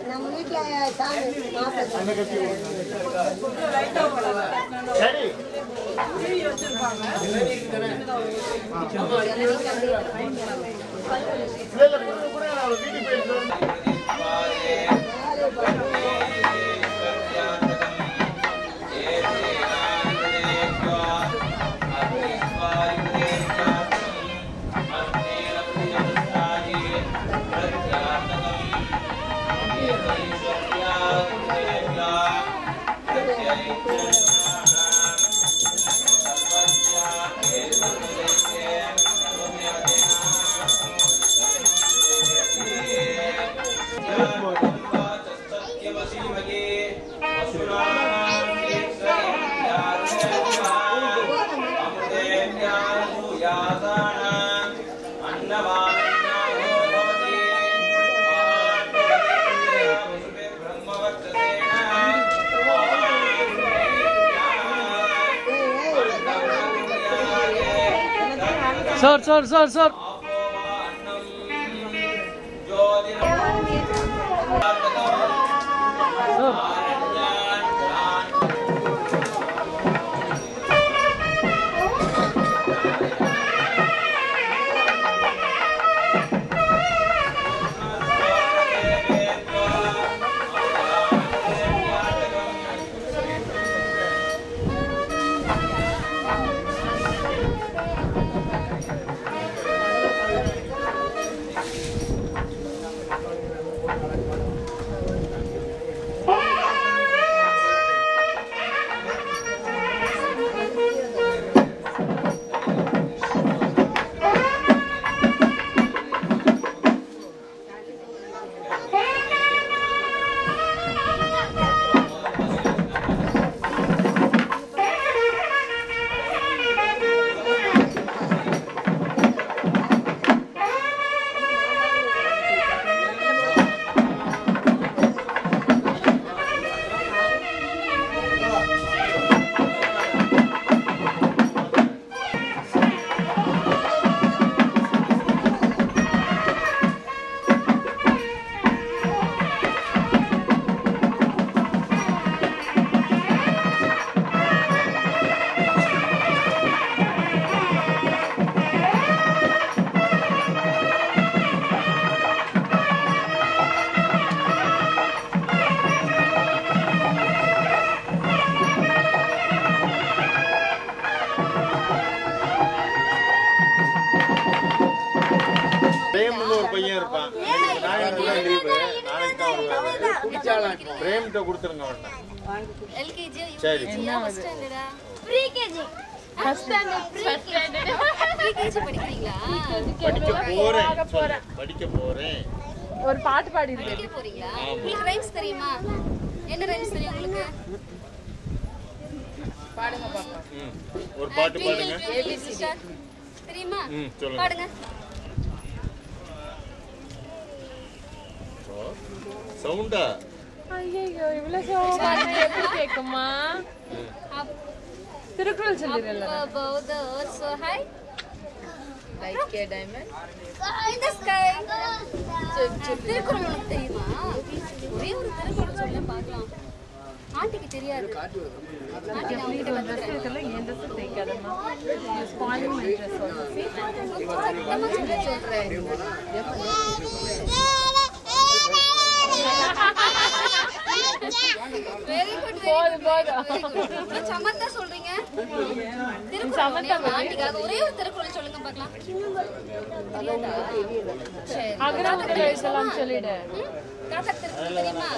நம்ம வீட்டில் சாமி மாப்பிள்ளை
Yeah.
Sir, sir, sir, sir.
ஒரு பாட்டு பாடி
போறீங்களா? உங்களுக்கு ரைம்ஸ் தெரியுமா? என்ன ரைம்ஸ் தெரியும் உங்களுக்கு?
பாடுங்க பாப்பா.
ஒரு பாட்டு பாடுங்க.
தெரியுமா? பாடுங்க.
சவுண்டா?
ஐயோ இவ்வளவு சவுண்டா எப்படி கேக்குமா? Thirukkural சொல்லிரல.
Above the earth so high
like a diamond
in the sky. Thirukkural உங்களுக்கு தெரியுமா? ஒரே ஒரு திருக்குறள் சொல்ல பார்க்கலாம். ஆண்டிக்கு தெரியாது. ஆண்டி நான் உங்ககிட்ட
வந்துட்டேன். ஏன் ட்ரெஸ் தேய்க்காதம்மா. Spoiling my dress also.
சத்தமா சொல்றேன். வெரி குட் போது சமத்தா சொல்றீங்க. திருக்குறள் ஆண்டிக்காக ஒரே ஒரு திருக்குறள் சொல்லுங்க பார்க்கலாம். தெரியாதா? சரி
அகராதிலாம் சொல்லிடு.
தாத்தா திருக்குறள் தெரியுமா?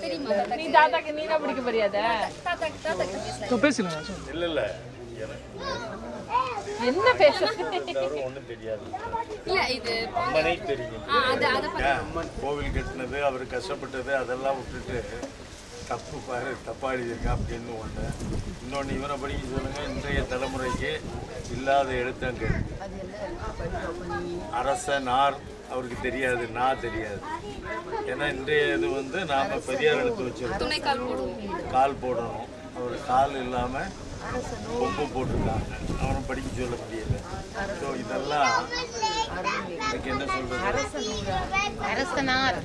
தெரியுமா?
நீ தாத்தாக்கு நீனா பிடிக்க போறியாதா?
தாத்தா
பேசுங்க.
இல்ல இல்ல
என்ன பேச
ஒண்ணும் தெரியாது.
இல்ல இது
அம்மனை தெரியும்.
அத
கோவில் கட்டினது அவர் கஷ்டப்பட்டது அதெல்லாம் விட்டுட்டு தப்பு பாரு தப்பா எழுதியிருக்கா அப்படின்னு ஒண்ணு. இன்னொன்னு இவனை படிக்க சொல்லுங்க. இன்றைய தலைமுறைக்கு இல்லாத எழுத்தங்க அரசனார் அவருக்கு தெரியாது, நான் தெரியாது. ஏன்னா இன்றைய இது வந்து நாம பெரியார் எடுத்து வச்சிருக்கோம். கால் போடணும். அவர் கால் இல்லாம கொம்பு போட்டிருக்காங்க. அவனை படிக்க சொல்ல முடியல. ஸோ இதெல்லாம் எனக்கு என்ன சொல்றது?
அரசனார்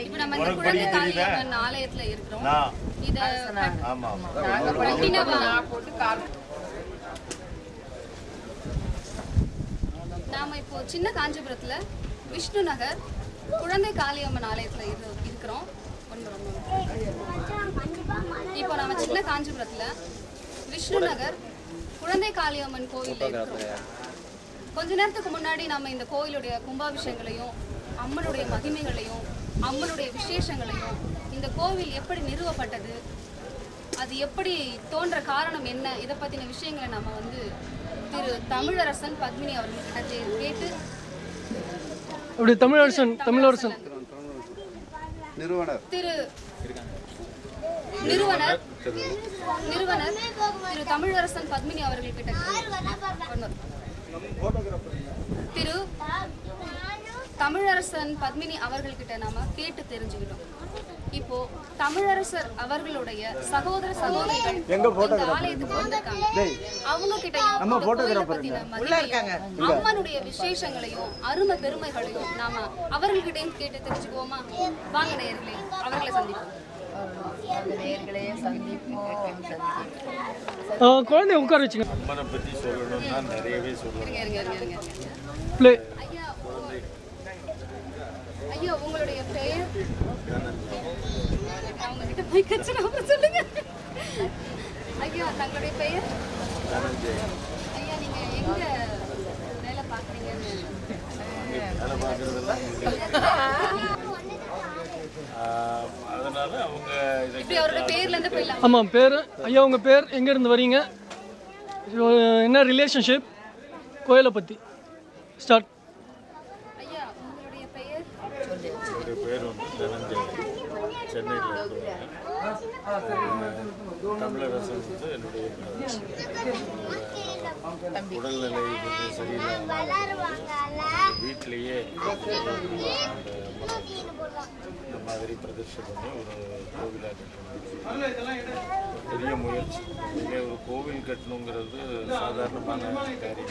இப்ப நம்ம இந்த குழந்தை காளியம்மன் ஆலயத்துல இருக்கிறோம். இத
ஆமா
நாம இப்போ சின்ன காஞ்சிபுரத்துல விஷ்ணு நகர் குழந்தை காளியம்மன் ஆலயத்துல இருக்கிறோம். இப்போ நம்ம சின்ன காஞ்சிபுரத்துல விஷ்ணு நகர் குழந்தை காளியம்மன் கோயில்ல இருக்கிறோம். கொஞ்ச நேரத்துக்கு முன்னாடி நம்ம இந்த கோயிலுடைய கும்பாபிஷேகங்களையும் அம்மனுடைய மகிமைகளையும் அம்மனுடைய விசேஷங்களையும் இந்த கோவில் எப்படி நிறுவப்பட்டது, அது எப்படி தோன்ற காரணம் என்ன, இதை பற்றின விஷயங்களை நம்ம வந்து திரு தமிழரசன் பத்மினி அவர்கள்கிட்ட கேட்டு
அப்படி தமிழரசன்
நிறுவனர் திரு தமிழரசன் பத்மினி அவர்கள்கிட்ட திரு தமிழரசன் பத்மினி அவர்கள்கிட்ட நாம கேட்டு தெரிஞ்சுக்கிட்டோம். இப்போ தமிழரசர் அவர்களுடைய சகோதர சகோதரிகள் இந்த ஆலயத்துக்கு வந்திருக்காங்க. அவங்க கிட்டயும் அம்மனுடைய விசேஷங்களையும் அருமை பெருமைகளையும் நாம அவர்கள்கிட்டையும் கேட்டு தெரிஞ்சுக்குவோமா? வாங்க நேயர்களே, அவர்களை சந்திப்போம்.
குழந்தைய உட்கார வச்சுங்க.
அம்மனை பற்றி சொல்லணும்னா நிறையவே சொல்லுவாங்க.
ஐயா, உங்களுடைய பெயர்? அவங்க கிட்ட போய் கச்சனாம சொல்லுங்க. ஐயா, தங்களுடைய பெயர்? ஐயா, நீங்க எங்க வேலை பாக்குறீங்கன்னு?
வேலை பார்க்கறதெல்லாம் அதனால அவங்க
இப்படி அவரோட பேர்ல இருந்து போயிடலாம்.
ஆமாம், பேர். ஐயா, உங்க பேர், எங்க இருந்து வரீங்க, என்ன ரிலேஷன்ஷிப், கோயிலை பற்றி ஸ்டார்ட்.
ஐயா, உங்களுடைய பெயர்?
என்னுடைய பேர் வந்து தனஞ்சயன், சென்னையில் இருந்தவங்க. தமிழரசன் வந்து என்னுடைய உடல்நிலை கொஞ்சம் சரியில்லாமல் வீட்டிலேயே இந்த மாதிரி பிரதிஷ்டை பண்ணி ஒரு கோவிலாக கட்டணும். பெரிய முயற்சி. இங்கே ஒரு கோவில் கட்டணுங்கிறது சாதாரணமான காரியம்.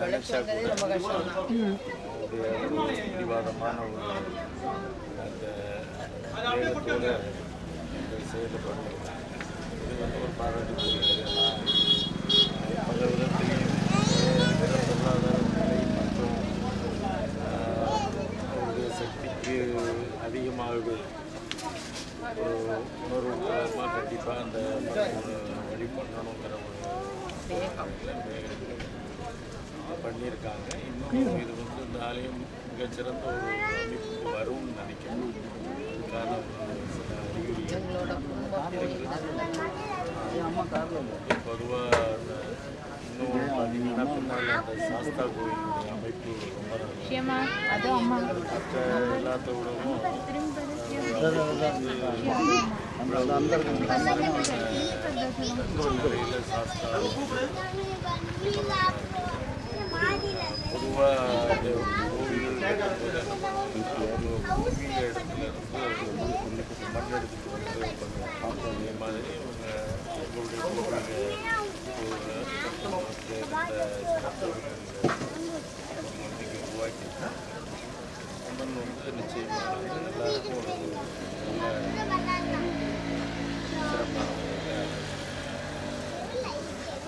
நினைச்சா கூட ஒரு பிடிவாதமான ஒரு அந்த வேகத்தோடு இந்த செயலை பண்ணியிருக்காங்க. இது வந்து ஒரு பாராட்டுக்குரியது. பல விதத்திலையும் பொருளாதார நிலை மற்றும் அவருடைய சக்திக்கு அதிகமாகவே ஒரு உணர்வுபூர்வமாக கண்டிப்பாக அந்த வழி பண்ணணுங்கிற ஒரு பண்ணியிருக்காங்க. இன்னும் இது வந்து இந்த ஆலயம் மிகச்சிறந்த ஒரு அமைப்புக்கு வரும்னு நினைக்கிறேன். அதுக்கான சில அறிகுறிகள் பொதுவாக இன்னும் பார்த்தீங்கன்னா பின்னால் அந்த சாஸ்தா கோயிலுடைய அமைப்பு ரொம்ப மற்ற எல்லாத்த விடவும் கோயிலில் சாஸ்தா பொதுவாக கோவில்கள் கட்டும்போது என்ன பண்ணுவாங்க, பூமியில் இடத்துல இருந்து மண் எடுத்துட்டு வந்து பண்ணுவாங்க. அதே மாதிரி இவங்க எங்களுடைய கோவிலில் உருவாக்கி அம்மன் வந்து நிச்சயமாக எல்லாருக்கும் ஒரு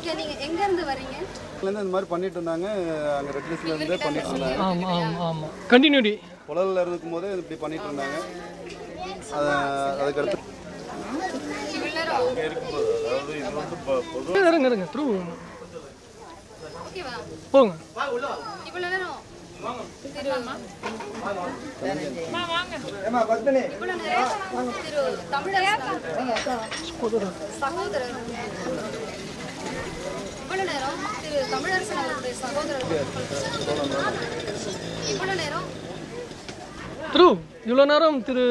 சிறப்பான
நீங்க எங்க இருந்து வரீங்க?
இந்த மாதிரி பண்ணிட்டு இருந்தாங்க. அங்கே ரெட் லிஸ்ட்ல இருந்தே பண்ணிட்டு இருந்தாங்க.
ஆமாம் ஆமாம் ஆமாம், கண்டினியூடி.
புலலில் இருக்கும் போதே இப்படி பண்ணிட்டு இருந்தாங்க. அதுக்கடுத்து
இருக்கும்போது அதாவது இது வந்து பொதுவாக
இருங்க த்ரூ போங்க.
இவ்வளவு நேரம் திரு தமிழரசன் சகோதரர், இவ்வளவு நேரம் திரு தமிழரசன் அவருடைய சகோதரர், இவ்வளவு நேரம்
இவ்வளோ நேரம் திரு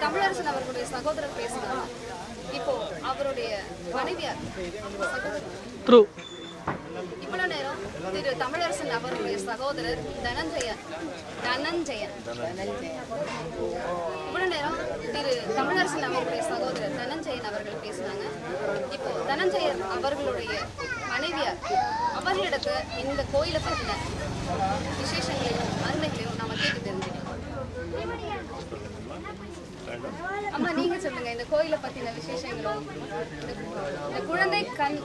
தமிழரசன் அவர்களுடைய சகோதரர் பேசினார். இப்போ அவருடைய மனைவியார்
த்ரூ
இவ்வளவு நேரம் திரு தமிழரசன் அவர்களுடைய சகோதரர் தனஞ்சயன் இவ்வளவு நேரம் திரு தமிழரசன் அவர்களுடைய சகோதரர் தனஞ்சயன் அவர்கள் பேசினாங்க. இப்போ தனஞ்சயன் அவர்களுடைய மனைவியார் அவர்களிடத்து இந்த கோயிலை பற்றின விசேஷங்களையும் அருமைகளையும் நாம கேட்டு தெரிஞ்சுக்கலாம். அம்மா, நீங்க சொல்லுங்க, இந்த கோயிலை பத்தின விசேஷங்களும் இந்த குழந்தை கண்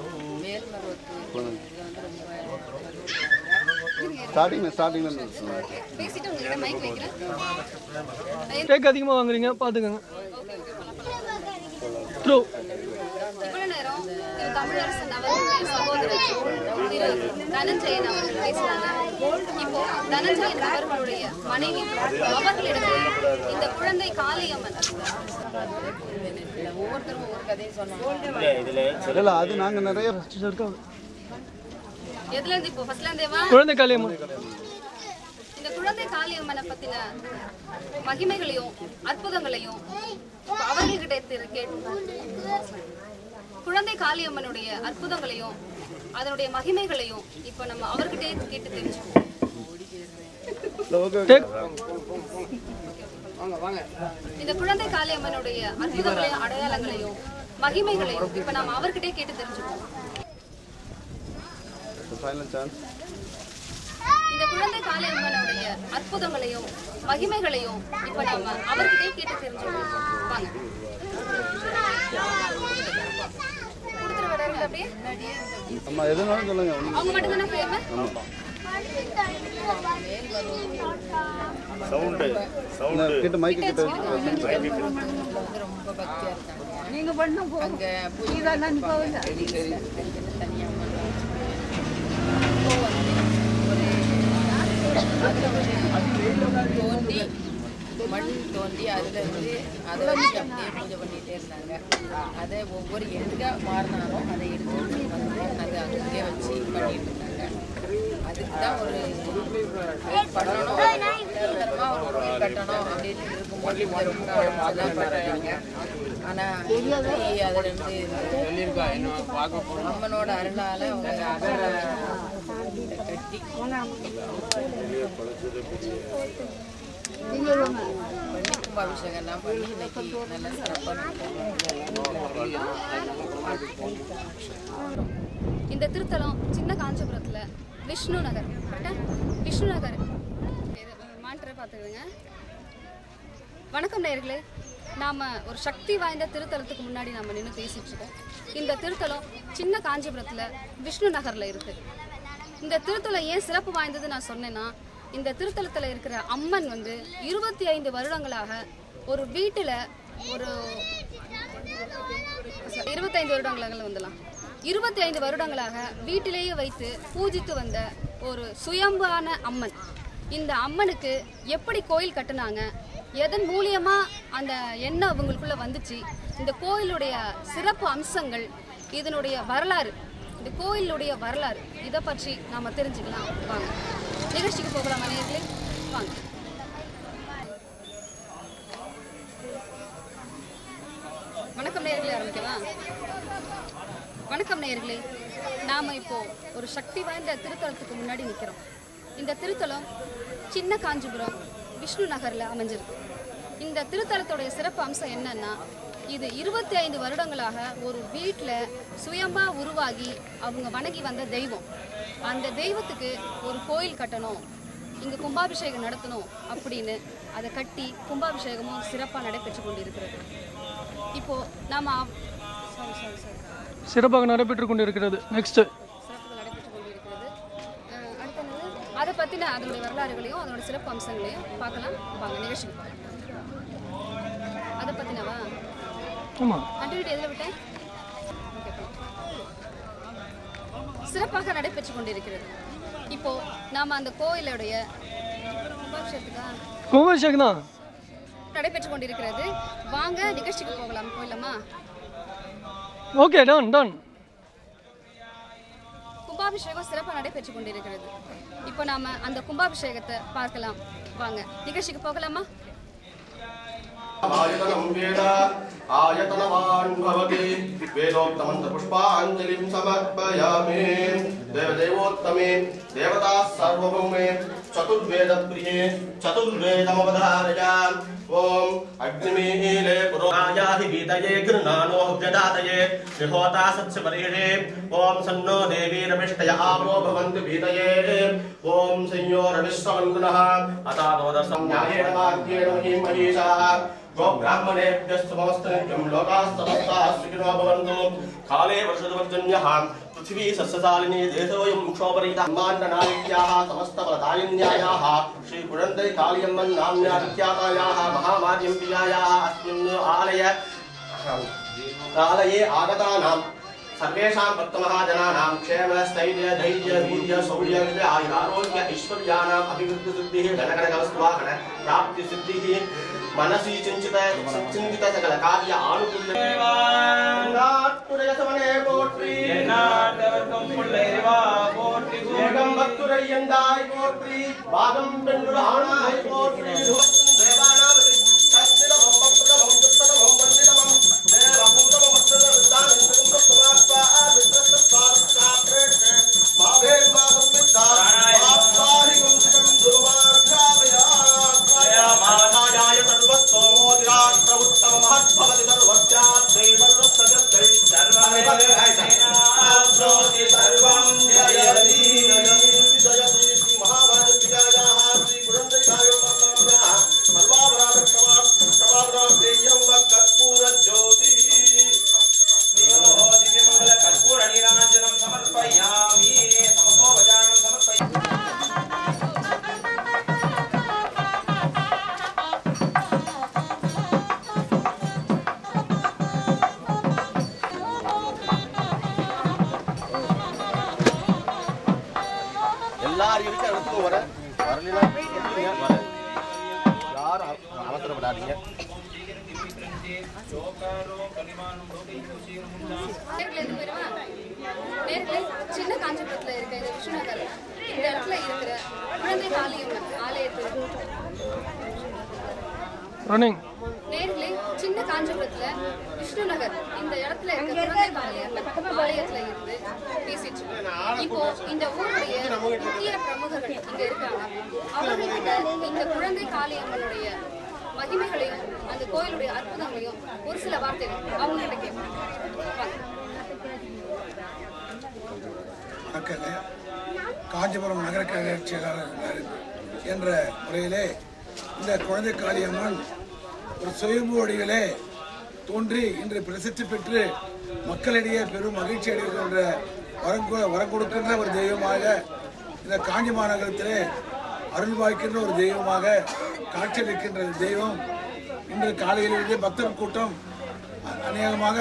ஸ்டார்டிங்ல
பேசிட்டு உங்ககிட்ட மைக் வைக்கிறேன்.
கேக் அதிகமாக வாங்குறீங்க, பார்த்துக்கோங்க. த்ரூ
இவ்வளவு நேரம் திரு தமிழரசன் அவர்களுடைய சகோதரர் திரு தனஞ்சயன் அவர்கள் பேசினாங்க. இப்போ தனஞ்சயன் அவர்களுடைய மனைவி அவர்களிடத்தில் இந்த குழந்தை காளியம்மன் ஒவ்வொருத்தரும் ஒவ்வொரு கதையை சொன்னாங்க.
அது நாங்க நிறைய
எதுல இருந்து இப்போ ஃபர்ஸ்ட்ல இருந்தே வா
குழந்தை காளியம்மன்
இந்த குழந்தை காளியம்மனை பத்தின மகிமைகளையும் அற்புதங்களையும் அவர்கிட்ட குழந்தை காளியம்மனுடைய அற்புதங்களையும் அதனுடைய மகிமைகளையும் இப்ப நம்ம அவர்கிட்டே கேட்டு தெரிஞ்சுக்குவோம். இந்த குழந்தை காளியம்மனுடைய அற்புதங்களையும் அடையாளங்களையும் மகிமைகளையும் இப்ப நம்ம அவர்கிட்டே கேட்டு தெரிஞ்சுக்குவோம். இந்த குழந்தை காளியம்மனுடைய அற்புதங்களையும் மகிமைகளையும் இப்ப நம்ம அவர்கிட்டே கேட்டு தெரிஞ்சுக்குவோம். வாங்க. கொடுத்துற விடாமல் அப்படியே
அம்மா எதுனாலும் சொல்லுங்க.
அவங்க மட்டும் தானே ஃபேமஸ்.
சவுண்ட் கிட்ட மைக் கிட்ட
ரொம்ப பக்தியா இருக்காங்க. நீங்க பண்ண போங்க புரியுதா நான் போவேன். தனியா தோண்டி மண் தோண்டி அதில் வந்து அதை வச்சு அப்படியே பூஜை பண்ணிகிட்டே இருந்தாங்க. அதை ஒவ்வொரு எங்கே மாறினாலும் அதை எடுத்து வந்து அதை அங்கேயே வச்சு பண்ணிட்டு இருந்தாங்க. அதுக்கு தான் ஒரு பண்ணணும் நிரந்தரமாக ஒரு கோயில் கட்டணும் அப்படின்னு இருக்கும்போது ரொம்ப தான் பண்ணுறாங்க. ஆனால் அதிலிருந்து அம்மனோட அருளால் அவங்க அருளை கட்டி கும்பாபிஷேகம்லாம் பண்ணி இன்னைக்கு நல்ல சிறப்பாக.
இந்த திருத்தலம் சின்ன காஞ்சிபுரத்துல விஷ்ணு நகர், விஷ்ணு நகர் மானிட்டரை பார்த்துக்கோங்க. வணக்கம் நேயர்களே, நாம ஒரு சக்தி வாய்ந்த திருத்தலத்துக்கு முன்னாடி நம்ம நின்று பேசிட்டு இருக்கோம். இந்த திருத்தலம் சின்ன காஞ்சிபுரத்துல விஷ்ணு நகர்ல இருக்கு. இந்த திருத்தலம் ஏன் சிறப்பு வாய்ந்தது நான் சொன்னேன்னா, இந்த திருத்தலத்தில் இருக்கிற அம்மன் வந்து 25 வருடங்களாக ஒரு வீட்டில் ஒரு 25 வருடங்களாக வந்துடலாம் 25 வருடங்களாக வீட்டிலேயே வைத்து பூஜித்து வந்த ஒரு சுயம்பான அம்மன். இந்த அம்மனுக்கு எப்படி கோயில் கட்டுனாங்க, எதன் மூலியமா அந்த எண்ணம் அவங்களுக்குள்ள வந்துச்சு, இந்த கோயிலுடைய சிறப்பு அம்சங்கள், இதனுடைய வரலாறு, இந்த கோயிலுடைய வரலாறு, இதை பற்றி நாம தெரிஞ்சுக்கலாம். வாங்க நிகழ்ச்சிக்கு போகலாம் நேயர்களே, வாங்க. வணக்கம் நேயர்களே, ஆரம்பிக்கலாம். வணக்கம் நேயர்களே, நாம இப்போ ஒரு சக்தி வாய்ந்த திருத்தலத்துக்கு முன்னாடி நிற்கிறோம். இந்த திருத்தலம் சின்ன காஞ்சிபுரம் விஷ்ணு நகர்ல அமைஞ்சிருக்கு. இந்த திருத்தலத்துடைய சிறப்பு அம்சம் என்னன்னா, இது 25 வருடங்களாக ஒரு வீட்டில் சுயம்பா உருவாகி அவங்க வணங்கி வந்த தெய்வம். அந்த தெய்வத்துக்கு ஒரு கோயில் கட்டணும், இங்கே கும்பாபிஷேகம் நடத்தணும் அப்படின்னு அதை கட்டி கும்பாபிஷேகமும் சிறப்பாக நடைபெற்று கொண்டிருக்கிறது. இப்போ நாம
சிறப்பாக நடைபெற்று கொண்டிருக்கிறது. நெக்ஸ்ட்
சிறப்பாக நடைபெற்று கொண்டிருக்கிறது. அடுத்தது அதை பற்றின அதனுடைய வரலாறுகளையும் அதனுடைய சிறப்பு அம்சங்களையும் பார்க்கலாம். வாங்க நிகழ்ச்சிக்கு. அதை பற்றினவா கண்டினியூட்டி எதில் விட்டேன்? சிறப்பாக நடைபெற்று கொண்டிருக்கிறது. இப்போ நாம அந்த கோயிலுடைய
கும்பாபிஷேகம் தான்
நடைபெற்று கொண்டிருக்கிறது. வாங்க நிகழ்ச்சிக்கு போகலாம். போயிடலாமா?
Okay, done done.
கும்பாபிஷேகம் சிறப்பாக நடைபெற்று கொண்டிருக்கிறது. இப்போ நாம அந்த கும்பாபிஷேகத்தை பார்க்கலாம். வாங்க நிகழ்ச்சிக்கு போகலாமா?
आयतनं वेद आयतनवान् भवति वेदोक्तमन्त्रपुष्पाञ्जलिं समर्पयामि देवदेवोत्तमे देवताः सर्वभौमे चतुर्वेदप्रिये चतुर्वेदमवधारयाम् ओम अग्निमीले पुरोगायाहि वीतये गृह्णानोऽभ्यदातये विहोता सत्सपरिषे ओम सन्नो देवीरविष्टय आवो भवन्तु वीतये ओम संयोरविश्ववन्दनः अतादोदसं न्यायेन वाक्येन महिमहीषाः गो ब्राह्मणेभ्यस्तमस्तनित्यं लोकाः समस्ताः सुखिनो भवन्तु काले वर्षदवर्जन्यः पृथिवी सस्यशालिनी देशोऽयं क्षोभरहितः माण्डनायिक्याः समस्तफलदायिन्यायाः श्री कुळन्दै कालियम्मन् नाम्न्याख्यातायाः महामार्यम्बिकायाः अस्मिन् आलये आगतानां सर्वेषां भक्तमहाजनानां क्षेम स्थैर्य धैर्य वीर्य शौर्य आयुरारोग्य ऐश्वर्याणाम् अभिवृद्धिसिद्धिः धनकनकवस्तुवाहन प्राप्तिसिद्धिः मनसि चिंतित सकल कार्य आनुकूल्य नाट्पुरयसवने पोट्री नाट्यवर्गं पुल्लैवा पोट्री वेगं भक्तु மதுரையந்தாய் போற்றி பாகம் பெண்ணுட ஆணாய் போற்றி தேவானாமதி சத்நிதமம் பக்தமம் துத்தமம் வந்திதமம் தேவபூதமம் வஸ்தவித்தானம் திரும்பத்வாத்வா விஸ்வஸ்வாரஸ்யாப்ரேஷே மாவேல் மாதம் வித்தாய் ஆத்மாரிகம் சிகம் துருவாக்ஷாமயா மாதாயாய சர்வஸ்தோமோதிராஷ்ட உத்தம மஹத்பவதி சர்வஸ்யாப்தே சர்வஸ்தஜத்தை சர்வமேவ सर्वं जयति जयति महाभारतीयाः श्री कुरंदैकायमन्नाम्याः सर्वापराधक्षमापराधेयं कर्पूर ज्योति दिव्यमंगल कर्पूर नीराञ्जनं समर्पयामि समस्तो भजानं समर्पयामि எல்லாரும் இருக்க இடத்துக்கு வரல யாரும் அவசரப்படாதீங்க.
சின்ன காஞ்சிபுரத்துல இருக்க இந்த விஷ்ணுநகர் இந்த இடத்துல இருக்கிற குழந்தை காளியம்மன் ஆலயத்தில் நேர்களே சின்ன காஞ்சிபுரத்துல விஷ்ணுநகர் இந்த இடத்துல இருக்க குழந்தை காளியம்மன் ஆலயத்துல இருந்து பேசிட்டு இருக்கோம். இப்போ இந்த ஊருடைய முக்கிய பிரமுகர்கள் இங்க இருக்காங்க. அவர்கிட்ட இந்த குழந்தை காளியம்மனுடைய மகிமைகளையும் அந்த கோயிலுடைய அற்புதங்களையும் ஒரு சில வார்த்தைகள் அவங்க கிட்ட கேட்பாங்க.
காஞ்சிபுரம் நகர கழக செயலாளர் என்ற முறையிலே இந்த குழந்தை காளியம்மன் ஒரு சுயம்பு வடிவிலே தோன்றி இன்று பிரசித்தி பெற்று மக்களிடையே பெரும் மகிழ்ச்சி அடைகின்ற வரம் கொடுக்கின்ற ஒரு தெய்வமாக இந்த காஞ்சி மாநகரத்திலே அருள் வாய்க்கின்ற ஒரு தெய்வமாக காட்சியளிக்கின்ற தெய்வம் இன்று காலையிலிருந்து பக்தர் கூட்டம் அநேகமாக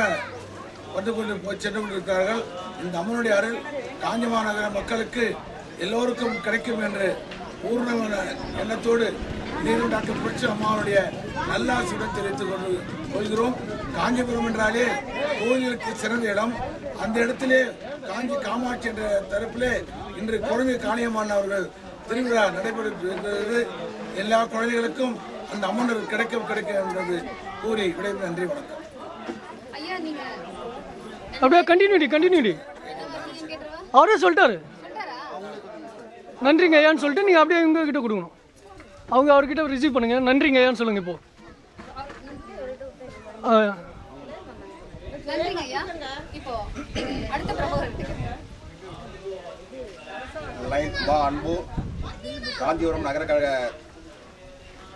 வந்து கொண்டு சென்று கொண்டிருக்கிறார்கள். இந்த அம்மனுடைய அருள் காஞ்சி மாநகர மக்களுக்கு எல்லோருக்கும் கிடைக்கும் என்று பூர்ணமான எண்ணத்தோடு நீரும் டாக்டர் புரட்சி அம்மாவுடைய நல்லாசியுடன் தெரிவித்துக் கொள்கிறோம். காஞ்சிபுரம் என்றாலே கோயிலுக்கு சிறந்த இடம். அந்த இடத்திலே காஞ்சி காமாட்சி என்ற தரப்பிலே இன்று குழந்தை காளியம்மன் அவர்கள் திருவிழா நடைபெறுகிறது. எல்லா குழந்தைகளுக்கும் அந்த அம்மனர் கிடைக்க என்றது கூறி விடைபெறும். நன்றி, வணக்கம்.
அப்படியே கண்டினியூடி அவரே சொல்லிட்டாரு. நன்றிங்க ஐயான்னு சொல்லிட்டு நீங்கள் அப்படியே இவங்க கிட்ட கொடுக்கணும். அவங்க அவர்கிட்ட ரிசீவ் பண்ணுங்க. நன்றிங்க ஐயான்னு சொல்லுங்க. இப்போ
நன்றிங்க ஐயா. இப்போ அடுத்த பிரமுகர்
அன்பு காஞ்சிபுரம் நகர கழக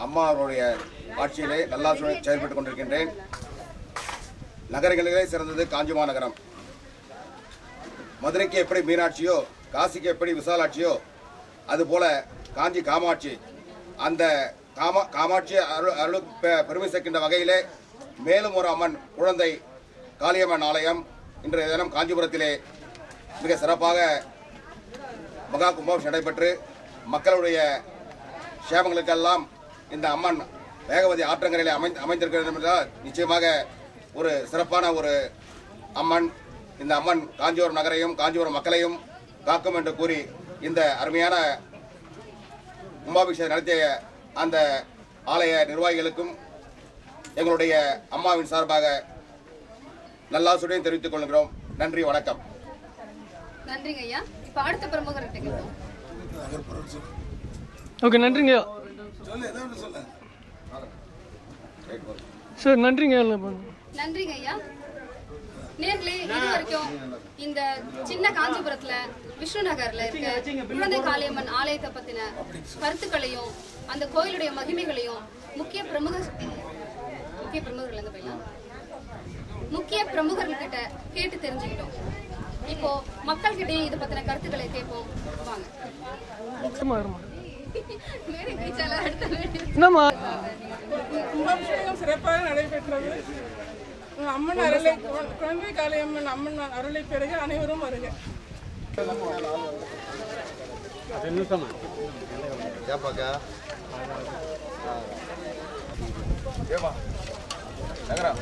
அம்மா அவருடைய ஆட்சியிலே நல்லா செயல்பட்டுக் கொண்டிருக்கின்றேன். நகரங்களிலே சிறந்தது காஞ்சி மாநகரம். மதுரைக்கு எப்படி மீனாட்சியோ, காசிக்கு எப்படி விசாலாட்சியோ, அதுபோல காஞ்சி காமாட்சி. அந்த காமாட்சி அருள் பெருமை சேர்க்கின்ற வகையிலே மேலும் ஒரு அம்மன் குழந்தை காளியம்மன் ஆலயம் இன்றைய தினம் காஞ்சிபுரத்திலே மிக சிறப்பாக மகா கும்பாபிஷேகம் நடைபெற்று மக்களுடைய சேமங்களுக்கெல்லாம் இந்த அம்மன் வேகவதி ஆற்றங்கரையிலே அமைந்திருக்கிறது என்றால் நிச்சயமாக ஒரு சிறப்பான ஒரு அம்மன். இந்த அம்மன் காஞ்சிபுரம் நகரையும் காஞ்சிபுரம் மக்களையும் காக்கும் என்று கூறி இந்த அருமையான கும்பாபிஷேகம் நடத்திய அந்த ஆலய நிர்வாகிகளுக்கும் எங்களுடைய அம்மாவின் சார்பாக நல்லாசுடன் தெரிவித்துக் கொள்கிறோம். நன்றி, வணக்கம்.
நன்றிங்க ஐயா. இப்போ அடுத்த பிரமுகர்
ஓகே, நன்றிங்க சார். நன்றிங்க.
நன்றிங்க ஐயா. நேர்களே, இது வரைக்கும் இந்த சின்ன காஞ்சிபுரத்துல விஷ்ணுநகர்ல இருக்க குழந்தை காளியம்மன் ஆலயத்தை பத்தின கருத்துக்களையும் அந்த கோயிலுடைய மகிமைகளையும் முக்கிய பிரமுகர்கள்கிட்ட கேட்டு தெரிஞ்சுக்கிட்டோம். இப்போ மக்கள் கிட்டயும் இது பத்தின கருத்துக்களை கேட்போம். வாங்க.
கும்பாபிஷேகம் சிறப்பாக நடைபெற்றது. அம்மன் அருளை குழந்தை காளியம்மன் அம்மன் அருளை பெறுக அனைவரும் வருக.
நகரம்